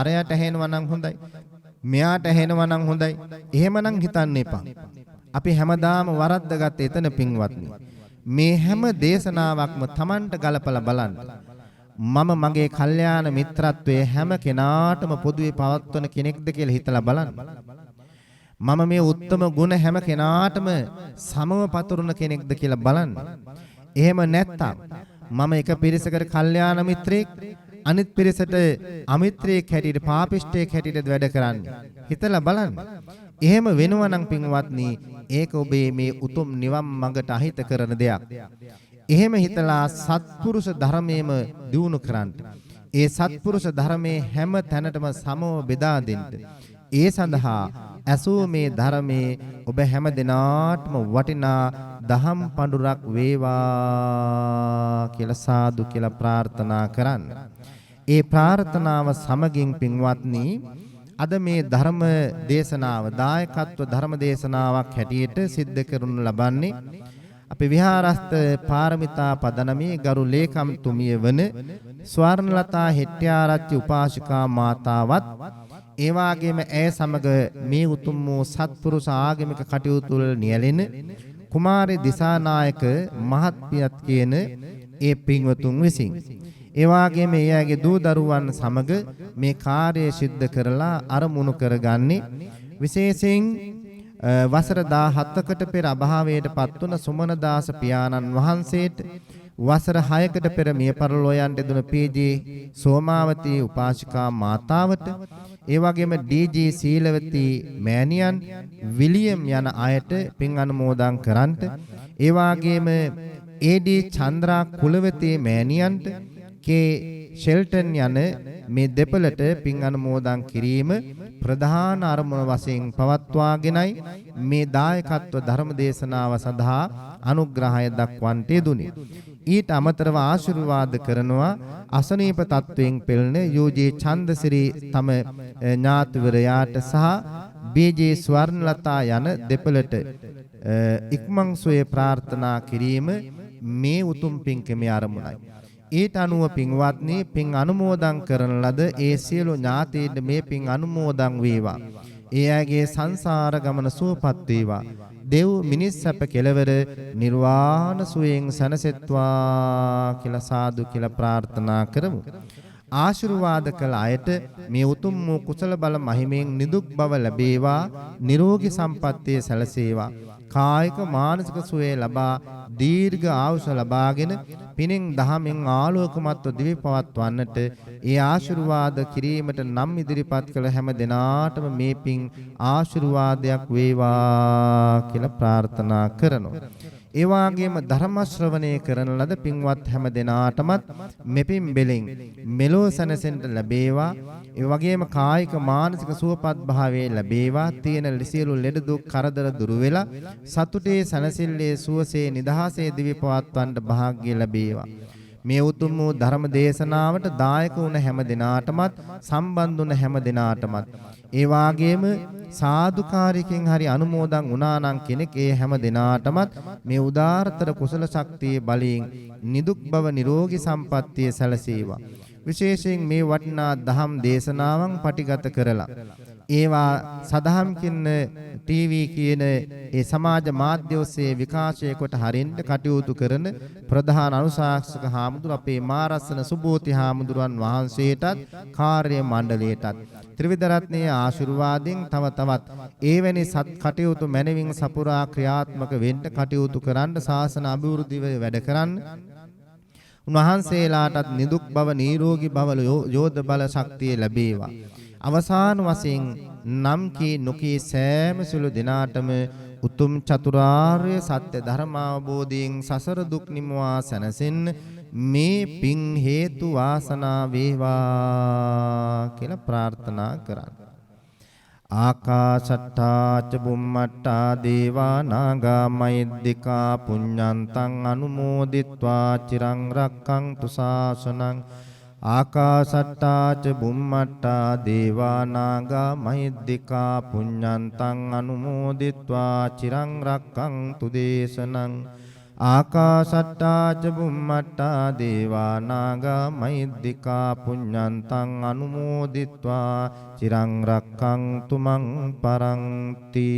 අරයට ඇහෙනවා නම් හොඳයි, මෙයාට ඇහෙනවා නම් හොඳයි. එහෙමනම් හිතන්න එපා. අපි හැමදාම වරද්දගත් එතන පින්වත්නි. මේ හැම දේශනාවක්ම Tamanට ගලපලා බලන්න. මම මගේ කල්යාණ මිත්‍රත්වයේ හැම කෙනාටම පොදුවේ පවත්වන කෙනෙක්ද කියලා හිතලා බලන්න. මම මේ උත්තම ගුණ හැම කෙනාටම සමව පතුරන කෙනෙක්ද කියලා බලන්න. එහෙම නැත්තම් මම එක පිරිසකට කල්යාණ මිත්‍රයෙක්, අනිත් පිරිසට අමිත්‍රයෙක් හැටියට, පාපිෂ්ඨයෙක් හැටියට වැඩ කරන්නේ. හිතලා බලන්න. එහෙම වෙනවා නම් පින්වත්නි, ඒක ඔබේ මේ උතුම් නිවන් මඟට අහිත කරන දෙයක්. එහෙම හිතලා සත්පුරුෂ ධර්මයේම දියුණු කරන්න. ඒ සත්පුරුෂ ධර්මයේ හැම තැනටම සමව බෙදා දෙන්න. ඒ සඳහා ඇසූ මේ ධර්මයේ ඔබ හැම දිනාටම වටිනා දහම් පඬුරක් වේවා කියලා සාදු කියලා ප්‍රාර්ථනා කරන්න. ඒ ප්‍රාර්ථනාව සමගින් පින්වත්නි, අද මේ ධර්ම දේශනාව දායකත්ව ධර්ම දේශනාවක් හැටියට සිද්ධ කරනු ලබන්නේ අපේ විහාරස්ත පාරමිතා පදනමේ ගරු ලේකම්තුමිය වන ස්වර්ණලතා හෙට්ටිආරච්චි උපාසිකා මාතාවත්, ඒ වගේම ඇය සමග මේ උතුම් වූ සත්පුරුෂ ආගමික කටයුතු වල නියැලෙන කුමාරි දිසානායක මහත්මියත් කියන ඒ පින්වතුන් විසින්, ඒ වගේම එයාගේ දූ දරුවන් සමග මේ කාර්යය සිද්ධ කරලා අරමුණු කරගන්නේ විශේෂයෙන් වසර 17කට පෙර අභාවයට පත්වන සුමනදාස පියාණන් වහන්සේට, වසර 6කට පෙර මිය පරලෝ යන්ට දුන පී.ජී. සෝමාවතී උපාසිකා මාතාවට, ඒ වගේම ඩී.ජී. සීලවතී මෑණියන්, විලියම් යන අයට පින් අනුමෝදන් කරන්ට, ඒ වගේම ඒ.ඩී. චන්ද්‍රා කුලවතී මෑණියන්ට, කේ ෂෙල්ටන් යන මේ දෙපළට පින් අනුමෝදන් කිරීම ප්‍රධාන අරමුණ වශයෙන් පවත්වාගෙනයි මේ දායකත්ව ධර්ම දේශනාව සඳහා අනුග්‍රහය දක්වන්නට යෙදුනේ. ඊට අමතරව ආශිර්වාද කරනවා අසනීප තත්වයෙන් පෙළෙන යූ.ජී. චන්දසිරි තම ඥාතිවරයාට සහ බී.ජී. ස්වර්ණලතා යන දෙපළට ඉක්මන් සුවය ප්‍රාර්ථනා කිරීම මේ උතුම් පින්කමේ අරමුණයි. ඊට අනුව පින්වත්නි, පින් අනුමෝදන් කරන ලද ඒ සියලු ඥාතීන්ට මේ පින් අනුමෝදන් වේවා. ඒ අයගේ සංසාර ගමන සුවපත් වේවා. දෙව් මිනිස් සැප කෙලවර නිර්වාණ සුවයෙන් සැනසෙත්වා කියලා සාදු කියලා ප්‍රාර්ථනා කරමු. ආශිර්වාද කළ අයට මේ උතුම් වූ කුසල බල මහිමෙන් නිදුක් බව ලැබේවා, නිරෝගී සම්පන්නිය සැලසේවා. කායික මානසික සුවය ලබා දීර්ඝ ආයුෂ ලබාගෙන පිනෙන් දහමෙන් ආලෝකමත්ව දිවි පවත්වන්නට ඒ ආශිර්වාද කිරීමට නම් ඉදිරිපත් කළ හැම දෙනාටම මේ පින් ආශිර්වාදයක් වේවා කියලා ප්‍රාර්ථනා කරනවා. ඒ වගේම ධර්ම ශ්‍රවණය කරන ලද පින්වත් හැම දෙනාටමත් මෙපින් බෙලෙන් මෙලෝ සැනසෙන්න ලැබේවා. ඒ වගේම කායික මානසික සුවපත් භාවයේ ලැබේවා. තියෙන සියලු ලෙඩ දුක් කරදර දුරු වෙලා සතුටේ සැනසෙල්ලේ සුවසේ නිදහසේ දිවි පවත්වන්න වාග්ය ලැබේවා. මේ උතුම් වූ ධර්ම දේශනාවට දායක වුණ හැම දෙනාටමත්, සම්බන්ධ වුණ හැම දෙනාටමත්, ඒ වාගේම සාදුකාරිකෙන් හරි අනුමෝදන් වුණා නම් කෙනෙක්, ඒ හැම දෙනාටමත් මේ උදාාරතර කුසල ශක්තියේ බලයෙන් නිදුක් බව නිරෝගී සම්පන්නිය සැලසේවා. විශේෂයෙන් මේ වටිනා දහම් දේශනාවන් පටිගත කරලා ඒවා සදහම් කින්න ටීවී කියන ඒ සමාජ මාධ්‍ය ඔස්සේ විකාශය කොට හරින්න කටයුතු කරන ප්‍රධාන අනුශාසක හාමුදුර අපේ මාරස්සන සුබෝති හාමුදුරන් වහන්සේටත් කාර්ය මණ්ඩලයටත් ත්‍රිවිධ රත්නයේ ආශිර්වාදයෙන් තව තවත් එවැනි සත් කටයුතු මැනවින් සපුරා ක්‍රියාත්මක වෙන්න කටයුතු කරන්න ශාසන අභිවෘද්ධිව වැඩ කරන්න උන්වහන්සේලාටත් නිදුක් බව නිරෝගී බව යෝධ බල ශක්තිය ලැබේවා. අවසාන වශයෙන් නම් කී නොකී සෑම සුළු දිනාටම උතුම් චතුරාර්ය සත්‍ය ධර්ම අවබෝධයෙන් සසර දුක් නිමවා සැනසෙන්න මේ පින් හේතු වාසනා වේවා කියලා ප්‍රාර්ථනා කරන්න. ආකාශට්ටා ච බුම්මට්ටා දේවා නාග මහිද්దికා පුඤ්ඤන්තං අනුමෝදිත්වා චිරං රක්ඛන්තු ශාසනං. ආකාශට්ටා ච බුම්මට්ටා දේවා නාග මහිද්దికා පුඤ්ඤන්තං අනුමෝදිත්වා චිරං රක්ඛන්තු දේශනං. ආකාශට්ටා ච බුම්මට්ටා දේවා නාග මහිද්దికා පුඤ්ඤන්තං අනුමෝදිත්වා චිරං රක්ඛන්තු මං පරන්ති.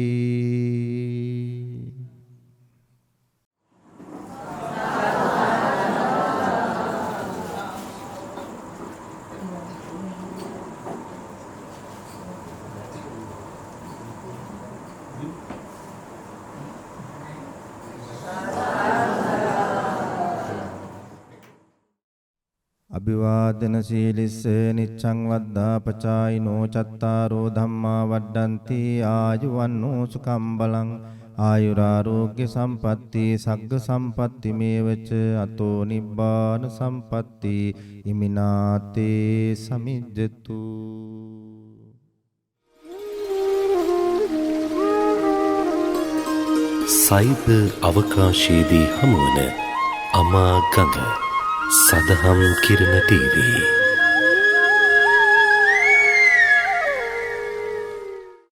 අභිවාදන සීලිස්ස නිච්ඡං වද්දා පචායිනෝ චත්තාරෝ ධම්මා වඩ්ඩಂತಿ ආයුවන්නෝ සුඛං බලං ආයුරාෝග්‍ය සම්පatti සග්ග සම්පatti මේවච අතෝ නිබ්බාන සම්පatti ඉමිනාතේ සමිජ්ජතු. සයිබ අවකාශයේදී හමුවන අමා ගඟ සදහම් කිරණ ටීවී